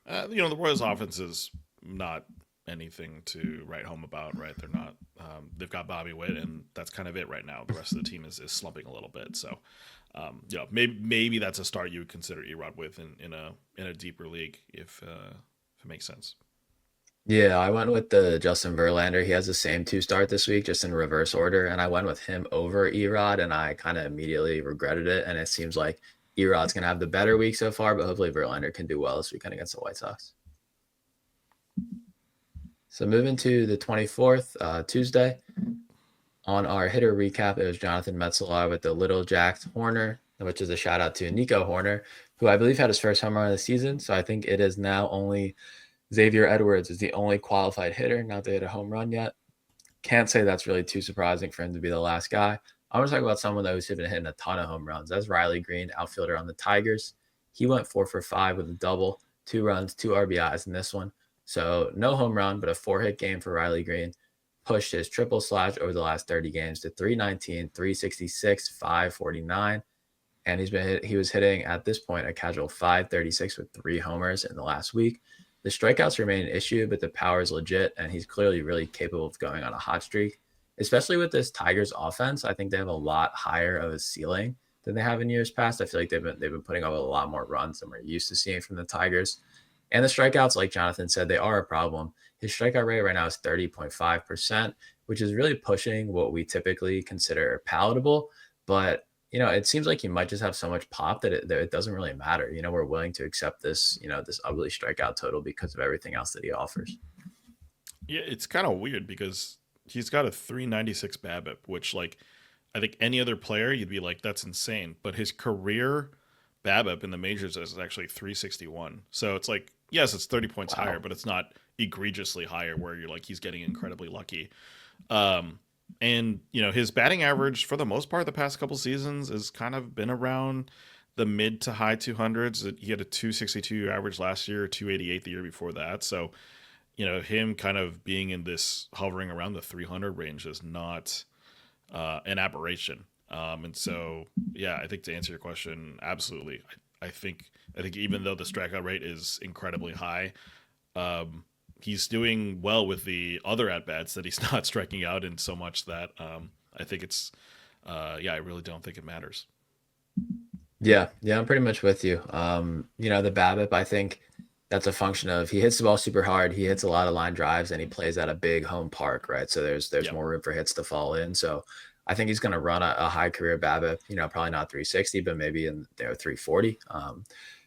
Speaker 1: the Royals' offense is not anything to write home about, right? They're not. They've got Bobby Witt, and that's kind of it right now. The rest of the team is slumping a little bit. So, maybe that's a start you would consider Erod with in a deeper league if it makes sense.
Speaker 2: Yeah, I went with the Justin Verlander. He has the same two start this week, just in reverse order, and I went with him over Erod, and I kind of immediately regretted it. And it seems like Erod's gonna have the better week so far, but hopefully Verlander can do well this weekend against the White Sox. So moving to the 24th, Tuesday, on our hitter recap, it was Jonathan Metzelar with the Little Jacked Horner, which is a shout out to Nico Horner, who I believe had his first home run of the season. So I think it is now only Xavier Edwards is the only qualified hitter, not that he had a home run yet. Can't say that's really too surprising for him to be the last guy. I want to talk about someone that was hitting a ton of home runs. That's Riley Greene, outfielder on the Tigers. He went 4 for 5 with a double, 2 runs, 2 RBIs in this one. So no home run, but a 4-hit game for Riley Greene. Pushed his triple slash over the last 30 games to 319, 366, 549. And he was hitting at this point a casual 536 with 3 homers in the last week. The strikeouts remain an issue, but the power is legit, and he's clearly really capable of going on a hot streak. Especially with this Tigers offense, I think they have a lot higher of a ceiling than they have in years past. I feel like they've been putting up a lot more runs than we're used to seeing from the Tigers. And the strikeouts, like Jonathan said, they are a problem. His strikeout rate right now is 30.5%, which is really pushing what we typically consider palatable. But it seems like he might just have so much pop that it doesn't really matter. We're willing to accept this, this ugly strikeout total because of everything else that he offers.
Speaker 1: Yeah, it's kind of weird because he's got a 396 BABIP, which like I think any other player you'd be like that's insane, but his career BABIP in the majors is actually 361. So it's like yes, it's 30 points higher,
Speaker 2: Wow.
Speaker 1: but it's not egregiously higher where you're like he's getting incredibly lucky. Um, and his batting average for the most part the past couple seasons has kind of been around the mid to high 200s. He had a 262 average last year, 288 the year before that. So him kind of being in this hovering around the 300 range is not an aberration. And so, yeah, I think to answer your question, absolutely. I think even though the strikeout rate is incredibly high, he's doing well with the other at bats that he's not striking out in so much that I think it's I really don't think it matters.
Speaker 2: Yeah, I'm pretty much with you. The BABIP, I think that's a function of he hits the ball super hard. He hits a lot of line drives, and he plays at a big home park, right? So there's
Speaker 1: Yep.
Speaker 2: more room for hits to fall in. So I think he's going to run a high career BABIP. Probably not 360, but maybe in 340.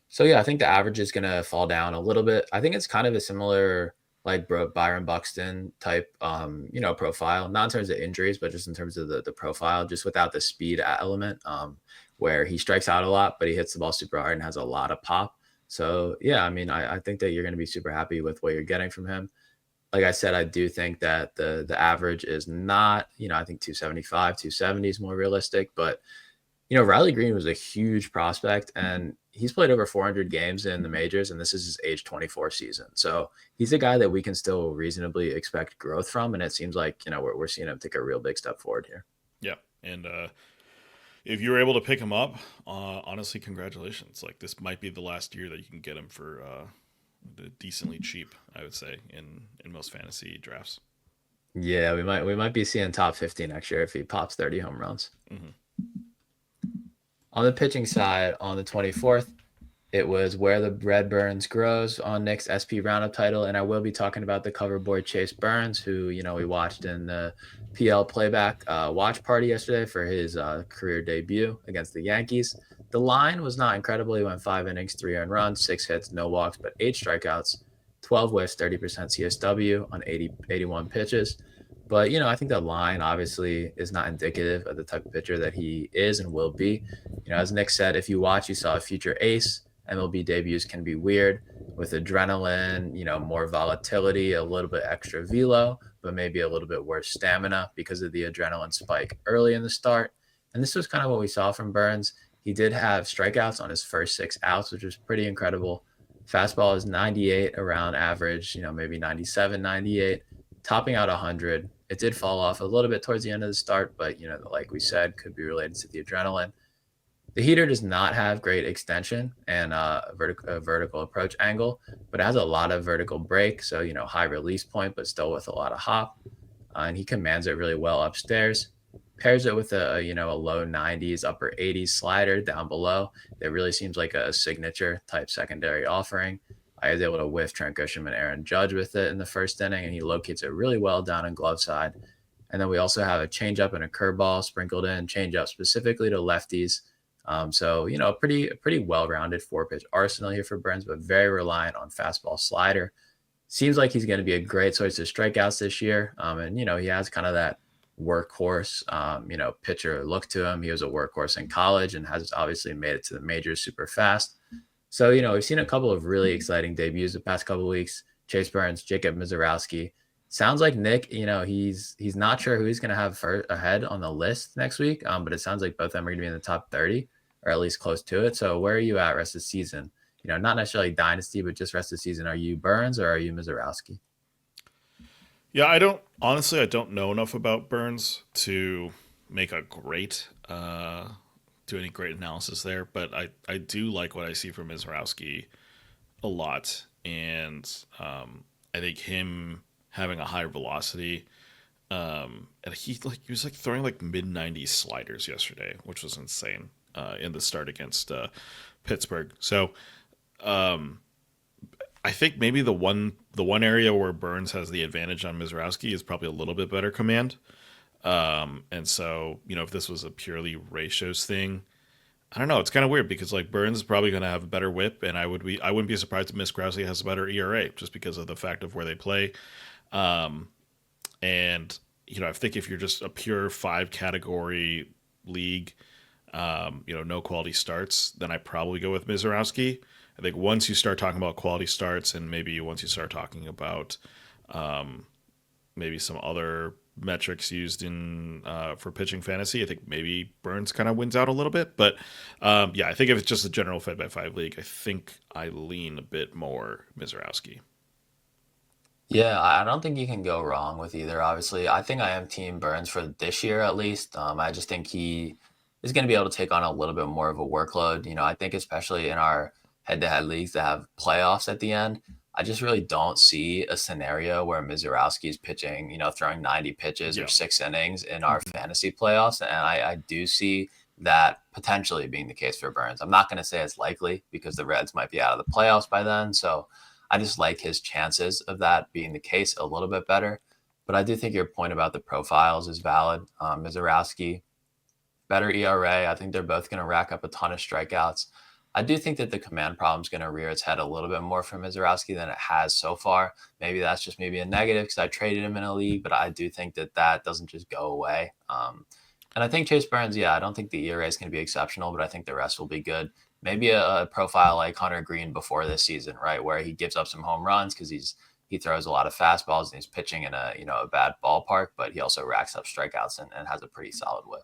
Speaker 2: So yeah, I think the average is going to fall down a little bit. I think it's kind of a similar like Byron Buxton type, profile, not in terms of injuries, but just in terms of the profile, just without the speed element, where he strikes out a lot, but he hits the ball super hard and has a lot of pop. So yeah, I mean, I think that you're going to be super happy with what you're getting from him. Like I said, I do think that the average is not, I think 275, 270 is more realistic, but Riley Greene was a huge prospect, and he's played over 400 games in the majors, and this is his age 24 season. So he's a guy that we can still reasonably expect growth from, and it seems like we're seeing him take a real big step forward here.
Speaker 1: Yeah. And if you were able to pick him up, honestly, congratulations. Like this might be the last year that you can get him for decently cheap, I would say, in most fantasy drafts.
Speaker 2: Yeah, we might be seeing top 50 next year if he pops 30 home runs.
Speaker 1: Hmm.
Speaker 2: On the pitching side, on the 24th, it was Where the Red Burns Grows on Nick's SP Roundup title, and I will be talking about the cover boy Chase Burns, who we watched in the PL playback watch party yesterday for his career debut against the Yankees. The line was not incredible. He went 5 innings, 3 earned runs, 6 hits, no walks, but 8 strikeouts, 12 whiffs, 30% CSW on 81 pitches. But I think the line obviously is not indicative of the type of pitcher that he is and will be. As Nick said, if you watch, you saw a future ace. MLB debuts can be weird with adrenaline, more volatility, a little bit extra velo, but maybe a little bit worse stamina because of the adrenaline spike early in the start. And this was kind of what we saw from Burns. He did have strikeouts on his first 6 outs, which was pretty incredible. Fastball is 98 around average, maybe 97, 98, topping out 100. It did fall off a little bit towards the end of the start, but, like we said, could be related to the adrenaline. The heater does not have great extension and a vertical approach angle, but it has a lot of vertical break. So, high release point, but still with a lot of hop. And he commands it really well upstairs. Pairs it with a low 90s, upper 80s slider down below. That really seems like a signature type secondary offering. I was able to whiff Trent Grisham and Aaron Judge with it in the first inning, and he locates it really well down in glove side. And then we also have a changeup and a curveball sprinkled in, changeup specifically to lefties. So a pretty well-rounded four-pitch arsenal here for Burns, but very reliant on fastball slider. Seems like he's going to be a great source of strikeouts this year. And he has kind of that workhorse, pitcher look to him. He was a workhorse in college and has obviously made it to the majors super fast. So, we've seen a couple of really exciting debuts the past couple of weeks. Chase Burns, Jacob Mizorowski. Sounds like Nick, he's not sure who he's going to have ahead on the list next week, but it sounds like both of them are going to be in the top 30 or at least close to it. So where are you at rest of the season? Not necessarily dynasty, but just rest of the season. Are you Burns or are you Mizorowski?
Speaker 1: Yeah, I don't know enough about Burns to make a great do any great analysis there, but I do like what I see from Mizrowski a lot, and I think him having a high velocity. And he was like throwing like mid 90s sliders yesterday, which was insane in the start against Pittsburgh. So I think maybe the one area where Burns has the advantage on Mizrowski is probably a little bit better command. And so if this was a purely ratios thing, I don't know. It's kind of weird because like Burns is probably going to have a better WHIP, and I wouldn't be surprised if Mizrowski has a better ERA just because of the fact of where they play. Um, and I think if you're just a pure five category league, no quality starts, then I probably go with Mizorowski. I think once you start talking about quality starts, and maybe once you start talking about maybe some other metrics used in for pitching fantasy, I think maybe Burns kind of wins out a little bit. But yeah, I think if it's just a general Fed by five league, I think I lean a bit more Mizorowski.
Speaker 2: Yeah, I don't think you can go wrong with either. Obviously, I think I am Team Burns for this year at least. I just think he is going to be able to take on a little bit more of a workload. I think especially in our head-to-head leagues that have playoffs at the end, I just really don't see a scenario where Mizorowski is pitching, throwing 90 pitches or
Speaker 1: Yeah.
Speaker 2: 6 innings in our fantasy playoffs. And I do see that potentially being the case for Burns. I'm not going to say it's likely because the Reds might be out of the playoffs by then. So I just like his chances of that being the case a little bit better. But I do think your point about the profiles is valid. Mizorowski, better ERA. I think they're both going to rack up a ton of strikeouts. I do think that the command problem is going to rear its head a little bit more for Mizorowski than it has so far. Maybe that's just maybe a negative because I traded him in a league, but I do think that that doesn't just go away. And I think Chase Burns, yeah, I don't think the ERA is going to be exceptional, but I think the rest will be good. Maybe a profile like Hunter Green before this season, right, where he gives up some home runs because he throws a lot of fastballs and he's pitching in a bad ballpark, but he also racks up strikeouts and has a pretty solid whip.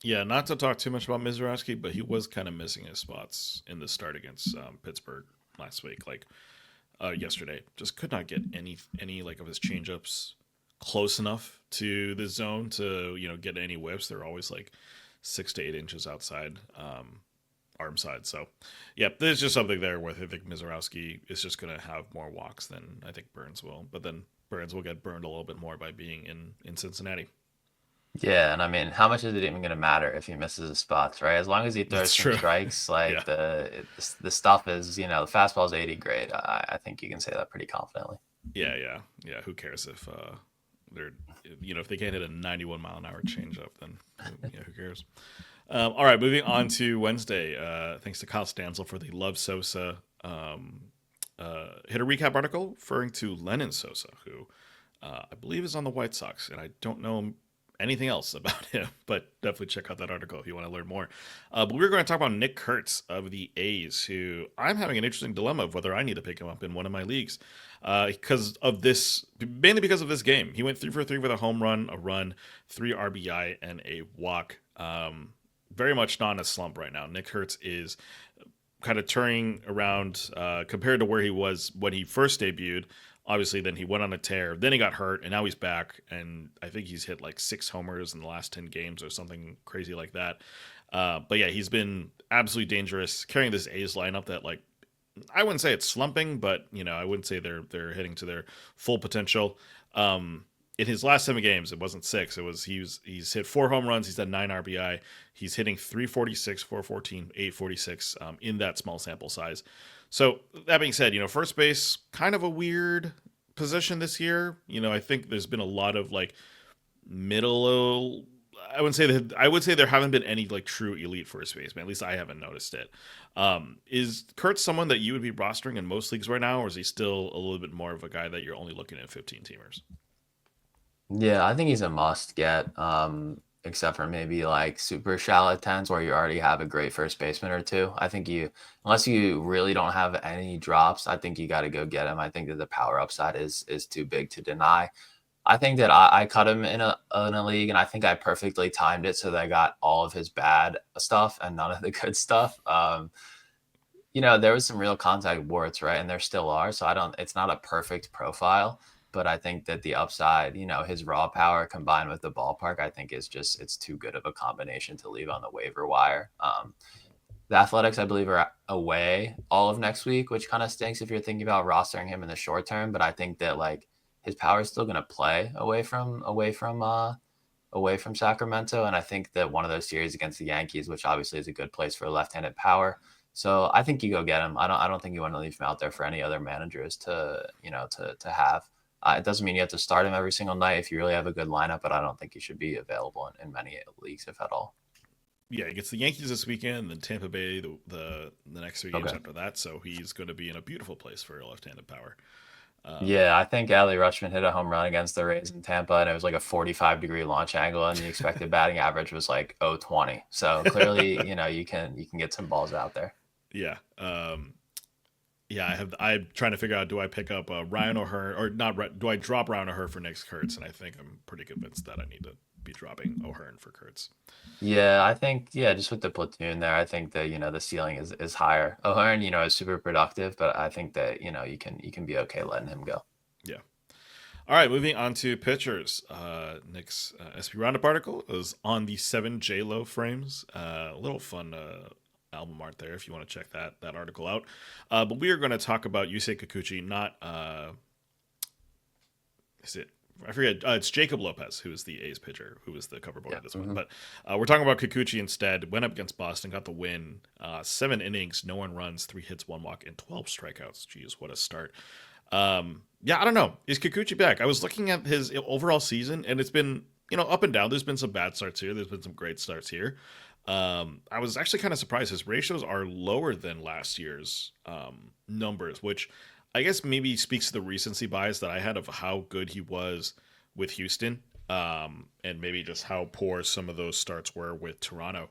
Speaker 1: Yeah, not to talk too much about Mizorowski, but he was kind of missing his spots in the start against Pittsburgh last week. Like yesterday, just could not get any like of his changeups close enough to the zone to get any whips. They're always like 6 to 8 inches outside arm side. So yeah, there's just something there where I think Mizorowski is just going to have more walks than I think Burns will. But then Burns will get burned a little bit more by being in Cincinnati.
Speaker 2: Yeah, and I mean, how much is it even going to matter if he misses his spots, right? As long as he throws
Speaker 1: That's
Speaker 2: some
Speaker 1: true.
Speaker 2: strikes, like
Speaker 1: Yeah.
Speaker 2: the stuff is, the fastball's 80 grade. I think you can say that pretty confidently.
Speaker 1: Yeah. Who cares if they're if they can't hit a 91-mile-an-hour changeup, then who cares? All right, moving on to Wednesday. Thanks to Kyle Stansel for the Love Sosa hit a recap article referring to Lennon Sosa, who I believe is on the White Sox, and I don't know anything else about him, but definitely check out that article if you want to learn more. But we're going to talk about Nick Kurtz of the A's, who I'm having an interesting dilemma of whether I need to pick him up in one of my leagues because of this, mainly because of this game. He went 3 for 3 with a home run, a run, 3 RBI, and a walk. Very much not in a slump right now. Nick Kurtz is kind of turning around compared to where he was when he first debuted. Obviously, then he went on a tear. Then he got hurt, and now he's back. And I think he's hit like 6 homers in the last 10 games or something crazy like that. But yeah, he's been absolutely dangerous carrying this A's lineup that like I wouldn't say it's slumping, but I wouldn't say they're hitting to their full potential. In his last 7 games, it wasn't six. It was he's hit 4 home runs. He's had 9 RBI. He's hitting 346, 414, 846 in that small sample size. So that being said, first base kind of a weird position this year. I think there's been a lot of like middle. I would say there haven't been any like true elite first baseman. At least I haven't noticed it. Is KURTZ someone that you would be rostering in most leagues right now, or is he still a little bit more of a guy that you're only looking at 15 teamers?
Speaker 2: Yeah, I think he's a must get, except for maybe like super shallow tens where you already have a great first baseman or two. I think unless you really don't have any drops, I think you got to go get him. I think that the power upside is too big to deny. I think that I cut him in a league, and I think I perfectly timed it so that I got all of his bad stuff and none of the good stuff. There was some real contact warts, right? And there still are. So it's not a perfect profile, but I think that the upside, his raw power combined with the ballpark, I think it's too good of a combination to leave on the waiver wire. The Athletics, I believe, are away all of next week, which kind of stinks if you're thinking about rostering him in the short term. But I think that like his power is still going to play away from Sacramento, and I think that one of those series against the Yankees, which obviously is a good place for left-handed power. So I think you go get him. I don't think you want to leave him out there for any other managers to have. It doesn't mean you have to start him every single night if you really have a good lineup, but I don't think he should be available in many leagues, if at all.
Speaker 1: Yeah, he gets the Yankees this weekend, then Tampa Bay the next 3 games
Speaker 2: Okay.
Speaker 1: after that. So he's going to be in a beautiful place for left-handed power.
Speaker 2: Yeah, I think Adley Rutschman hit a home run against the Rays in Tampa, and it was like a 45-degree launch angle, and the expected batting average was like 020. So clearly, you can get some balls out there.
Speaker 1: Yeah. I'm trying to figure out, do I pick up Ryan O'Hearn or not? Do I drop Ryan O'Hearn for next KURTZ? And I think I'm pretty convinced that I need to be dropping O'Hearn for KURTZ.
Speaker 2: Yeah, I think just with the platoon there, I think that the ceiling is higher. O'Hearn, is super productive, but I think that you can be okay letting him go.
Speaker 1: Yeah. All right, moving on to pitchers. Nick's SP Roundup article is on the 7 J-Lo frames. A little fun album art there if you want to check that article out. But we are going to talk about YUSEI Kikuchi, not is it? I forget. It's Jacob Lopez, who is the A's pitcher, who was the cover board
Speaker 2: Yeah.
Speaker 1: of this one. But we're talking about Kikuchi instead. Went up against Boston, got the win. 7 innings, no one runs, 3 hits, 1 walk, and 12 strikeouts. Jeez, what a start. Yeah, I don't know. Is Kikuchi back? I was looking at his overall season, and it's been up and down. There's been some bad starts here. There's been some great starts here. I was actually kind of surprised. His ratios are lower than last year's numbers, which I guess maybe speaks to the recency bias that I had of how good he was with Houston, and maybe just how poor some of those starts were with Toronto.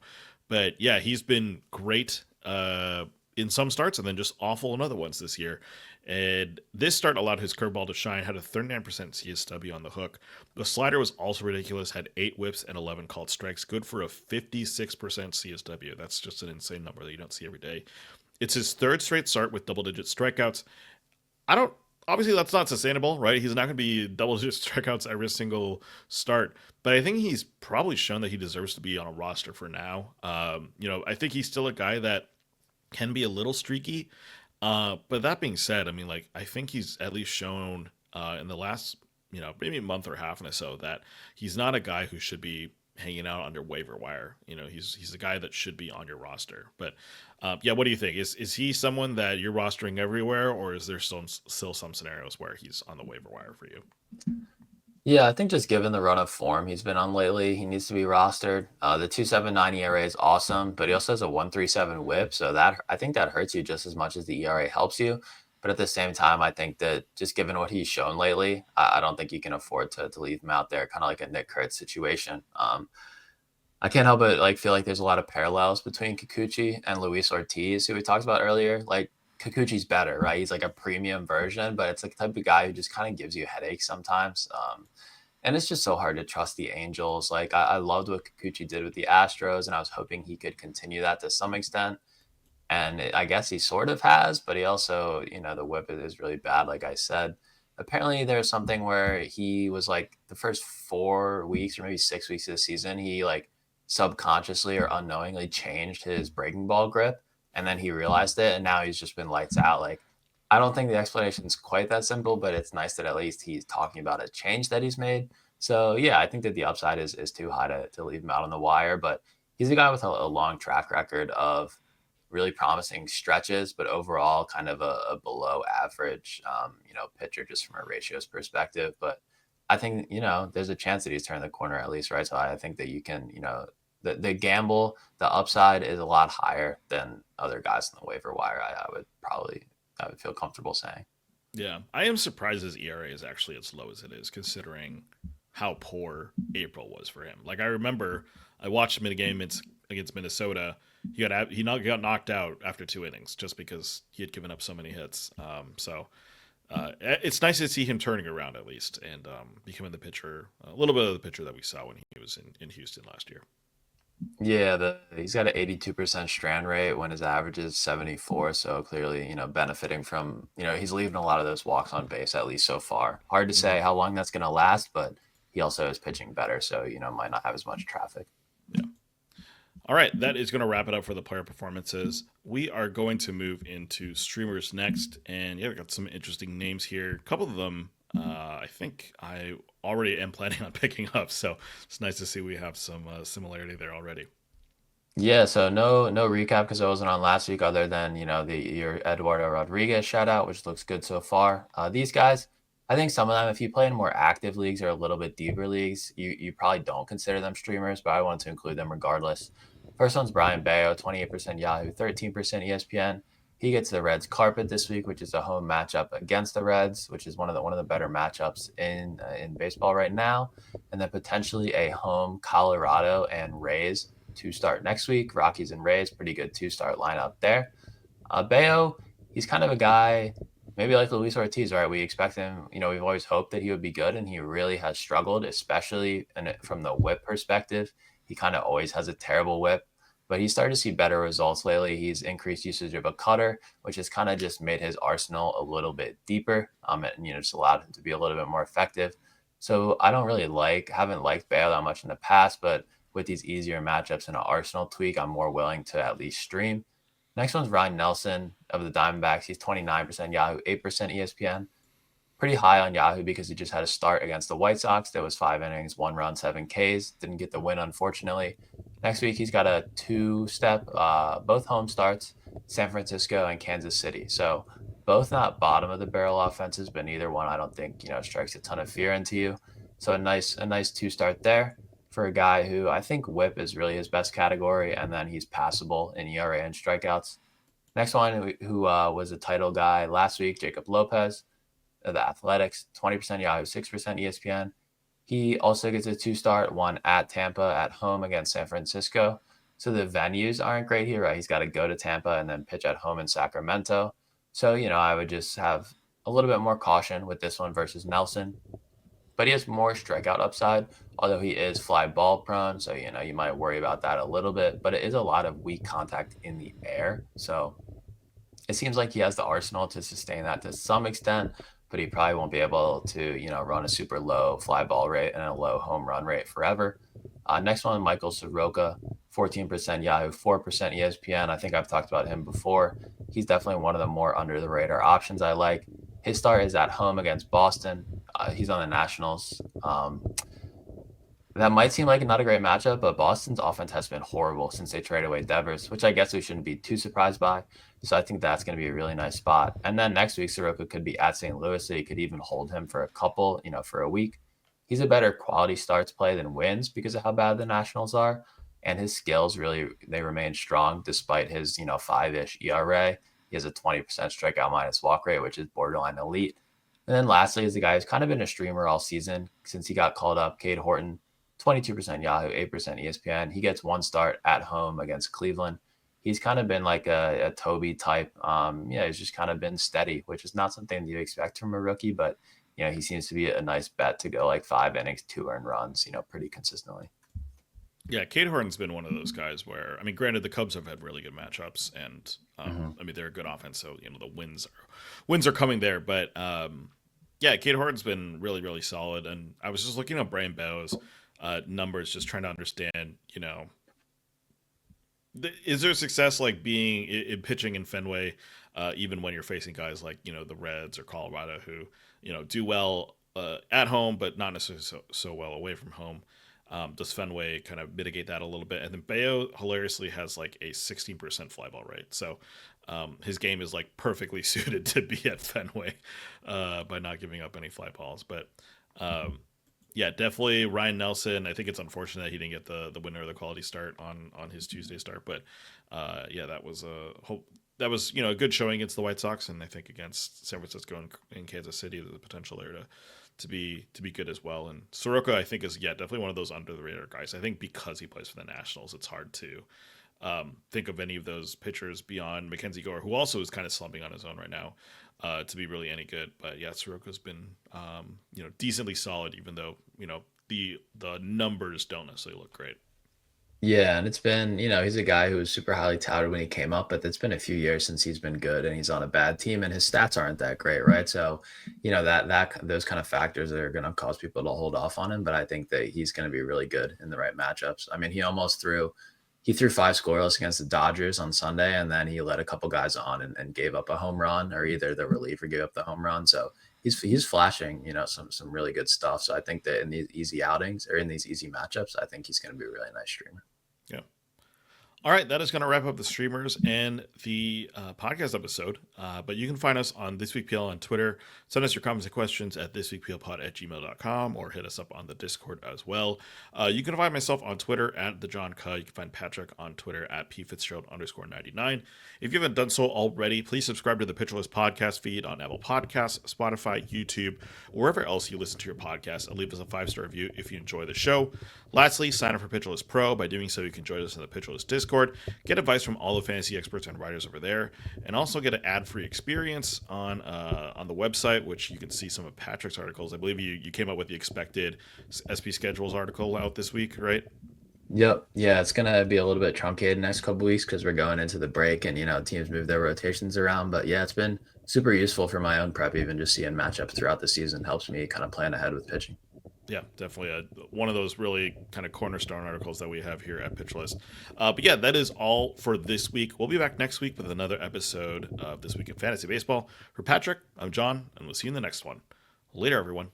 Speaker 1: But yeah, he's been great in some starts and then just awful in other ones this year. And this start allowed his curveball to shine, had a 39% CSW on the hook. The slider was also ridiculous, had 8 whips and 11 called strikes, good for a 56% CSW. That's just an insane number that you don't see every day. It's his third straight start with double-digit strikeouts. I don't Obviously that's not sustainable, right? He's not going to be double-digit strikeouts every single start, but I think he's probably shown that he deserves to be on a roster for now. I think he's still a guy that can be a little streaky. But that being said, I mean, like, I think he's at least shown in the last, maybe a month or half and so that he's not a guy who should be hanging out under waiver wire. He's a guy that should be on your roster. But yeah, what do you think? Is he someone that you're rostering everywhere, or is there still some scenarios where he's on the waiver wire for you?
Speaker 2: Yeah, I think just given the run of form he's been on lately, he needs to be rostered. The 2.79 ERA is awesome, but he also has a 1.37 WHIP, so I think that hurts you just as much as the ERA helps you. But at the same time, I think that just given what he's shown lately, I don't think you can afford to leave him out there, kind of like a Nick Kurtz situation. I can't help but feel like there's a lot of parallels between Kikuchi and Luis Ortiz, who we talked about earlier. Like Kikuchi's better, right? He's like a premium version, but it's like the type of guy who just kind of gives you headaches sometimes. And it's just so hard to trust the Angels. Like I loved what Kikuchi did with the Astros, and I was hoping he could continue that to some extent. And I guess he sort of has, but he also, the whip is really bad, like I said. Apparently there's something where he was like the first 4 weeks or maybe 6 weeks of the season, he subconsciously or unknowingly changed his breaking ball grip, and then he realized it, and now he's just been lights out. Like, I don't think the explanation is quite that simple, but it's nice that at least he's talking about a change that he's made. So yeah, I think that the upside is too high to leave him out on the wire, but he's a guy with a long track record of really promising stretches, but overall kind of a below average, pitcher just from a ratios perspective. But I think, there's a chance that he's turned the corner at least, right? So I think that you can, the gamble, the upside is a lot higher than other guys on the waiver wire. I would feel comfortable saying.
Speaker 1: Yeah, I am surprised his ERA is actually as low as it is, considering how poor April was for him. Like I remember, I watched him in a game against Minnesota. Got knocked out after 2 innings just because he had given up so many hits. It's nice to see him turning around at least and becoming a little bit of the pitcher that we saw when he was in Houston last year.
Speaker 2: Yeah, he's got an 82% strand rate when his average is 74. So clearly, benefiting from, he's leaving a lot of those walks on base, at least so far. Hard to say how long that's going to last, but he also is pitching better. So, might not have as much traffic.
Speaker 1: Yeah. All right, that is going to wrap it up for the player performances. We are going to move into streamers next, and yeah, we got some interesting names here. A couple of them, I think I already am planning on picking up, so it's nice to see we have some similarity there already.
Speaker 2: Yeah, so no recap because I wasn't on last week, other than your Eduardo Rodriguez shout out, which looks good so far. These guys, I think some of them, if you play in more active leagues or a little bit deeper leagues, you probably don't consider them streamers, but I want to include them regardless. First one's Brian Bayo, 28% Yahoo, 13% ESPN. He gets the Reds carpet this week, which is a home matchup against the Reds, which is one of the better matchups in baseball right now, and then potentially a home Colorado and Rays to start next week. Rockies and Rays, pretty good two-start lineup there. Bayo, he's kind of a guy maybe like Luis Ortiz, right? We expect him, we've always hoped that he would be good, and he really has struggled, especially from the whip perspective. He kind of always has a terrible whip, but he's started to see better results lately. He's increased usage of a cutter, which has kind of just made his arsenal a little bit deeper, and just allowed him to be a little bit more effective. So I haven't liked Bayo that much in the past, but with these easier matchups and an arsenal tweak, I'm more willing to at least stream. Next one's Ryan Nelson of the Diamondbacks. He's 29% Yahoo, 8% ESPN. Pretty high on Yahoo because he just had a start against the White Sox. There was 5 innings, 1 run, 7 Ks. Didn't get the win, unfortunately. Next week, he's got a 2-step, both home starts, San Francisco and Kansas City. So both not bottom of the barrel offenses, but neither one I don't think, strikes a ton of fear into you. So a nice 2-start there for a guy who I think whip is really his best category, and then he's passable in ERA and strikeouts. Next one, who was a title guy last week, Jacob Lopez of the Athletics, 20% Yahoo, 6% ESPN. He also gets a 2-start, one at Tampa, at home against San Francisco. So the venues aren't great here, right? He's got to go to Tampa and then pitch at home in Sacramento. So, I would just have a little bit more caution with this one versus Nelson. But he has more strikeout upside, although he is fly ball prone. So, you might worry about that a little bit, but it is a lot of weak contact in the air. So it seems like he has the arsenal to sustain that to some extent, but he probably won't be able to, run a super low fly ball rate and a low home run rate forever. Next one, Michael Soroka, 14% Yahoo, 4% ESPN. I think I've talked about him before. He's definitely one of the more under the radar options I like. His start is at home against Boston. He's on the Nationals. That might seem like not a great matchup, but Boston's offense has been horrible since they traded away Devers, which I guess we shouldn't be too surprised by. So I think that's going to be a really nice spot. And then next week, Soroka could be at St. Louis, so you could even hold him for a couple, for a week. He's a better quality starts play than wins because of how bad the Nationals are. And his skills they remain strong despite his, 5-ish ERA. He has a 20% strikeout minus walk rate, which is borderline elite. And then lastly is the guy who's kind of been a streamer all season since he got called up, Cade Horton, 22% Yahoo, 8% ESPN. He gets 1 start at home against Cleveland. He's kind of been like a Toby type. He's just kind of been steady, which is not something that you expect from a rookie, but, he seems to be a nice bet to go like 5 innings, 2 earned runs, pretty consistently.
Speaker 1: Yeah, Cade Horton's been one of those guys where, granted, the Cubs have had really good matchups, and they're a good offense, so the wins are coming there. But Cade Horton's been really, really solid. And I was just looking at Brian Bayo's numbers, just trying to understand, Is there success like being in pitching in Fenway, even when you're facing guys like the Reds or Colorado who do well at home, but not necessarily so well away from home? Does Fenway kind of mitigate that a little bit? And then Bayo hilariously has like a 16% fly ball rate, so his game is like perfectly suited to be at Fenway by not giving up any fly balls. But um, yeah, definitely Ryan Nelson. I think it's unfortunate that he didn't get the winner of the quality start on his Tuesday start, but yeah, that was a hope. That was a good showing against the White Sox, and I think against San Francisco and Kansas City, there's the potential there to be good as well. And Soroka, I think, is definitely one of those under the radar guys. I think because he plays for the Nationals, it's hard to think of any of those pitchers beyond Mackenzie Gore, who also is kind of slumping on his own right now, to be really any good. But yeah, Soroka's been decently solid, even though the numbers don't necessarily look great.
Speaker 2: Yeah, and it's been, he's a guy who was super highly touted when he came up, but it's been a few years since he's been good and he's on a bad team and his stats aren't that great, right? So, that those kind of factors that are going to cause people to hold off on him, but I think that he's going to be really good in the right matchups. I mean, he threw five scoreless against the Dodgers on Sunday, and then he let a couple guys on and gave up a home run, or either the reliever gave up the home run. So he's flashing, some really good stuff. So I think that in these easy outings or in these easy matchups, I think he's going to be a really nice streamer.
Speaker 1: Yeah. All right, that is going to wrap up the streamers and the podcast episode. But you can find us on This Week PL on Twitter. Send us your comments and questions at thisweekplpod@gmail.com or hit us up on the Discord as well. You can find myself on Twitter at the John Cuh. You can find Patrick on Twitter at pfitzgerald_99. If you haven't done so already, please subscribe to the Pitcher List podcast feed on Apple Podcasts, Spotify, YouTube, or wherever else you listen to your podcast, and leave us a 5-star review if you enjoy the show. Lastly, sign up for Pitcher List Pro. By doing so, you can join us in the Pitcher List Discord, get advice from all the fantasy experts and writers over there, and also get an ad-free experience on the website, which you can see some of Patrick's articles. I believe you came up with the expected SP schedules article out this week, right?
Speaker 2: Yep. Yeah, it's gonna be a little bit truncated next couple weeks because we're going into the break and teams move their rotations around. But yeah, it's been super useful for my own prep. Even just seeing matchups throughout the season helps me kind of plan ahead with pitching.
Speaker 1: Yeah, definitely one of those really kind of cornerstone articles that we have here at Pitch List. But yeah, that is all for this week. We'll be back next week with another episode of This Week in Fantasy Baseball. For Patrick, I'm John, and we'll see you in the next one. Later, everyone.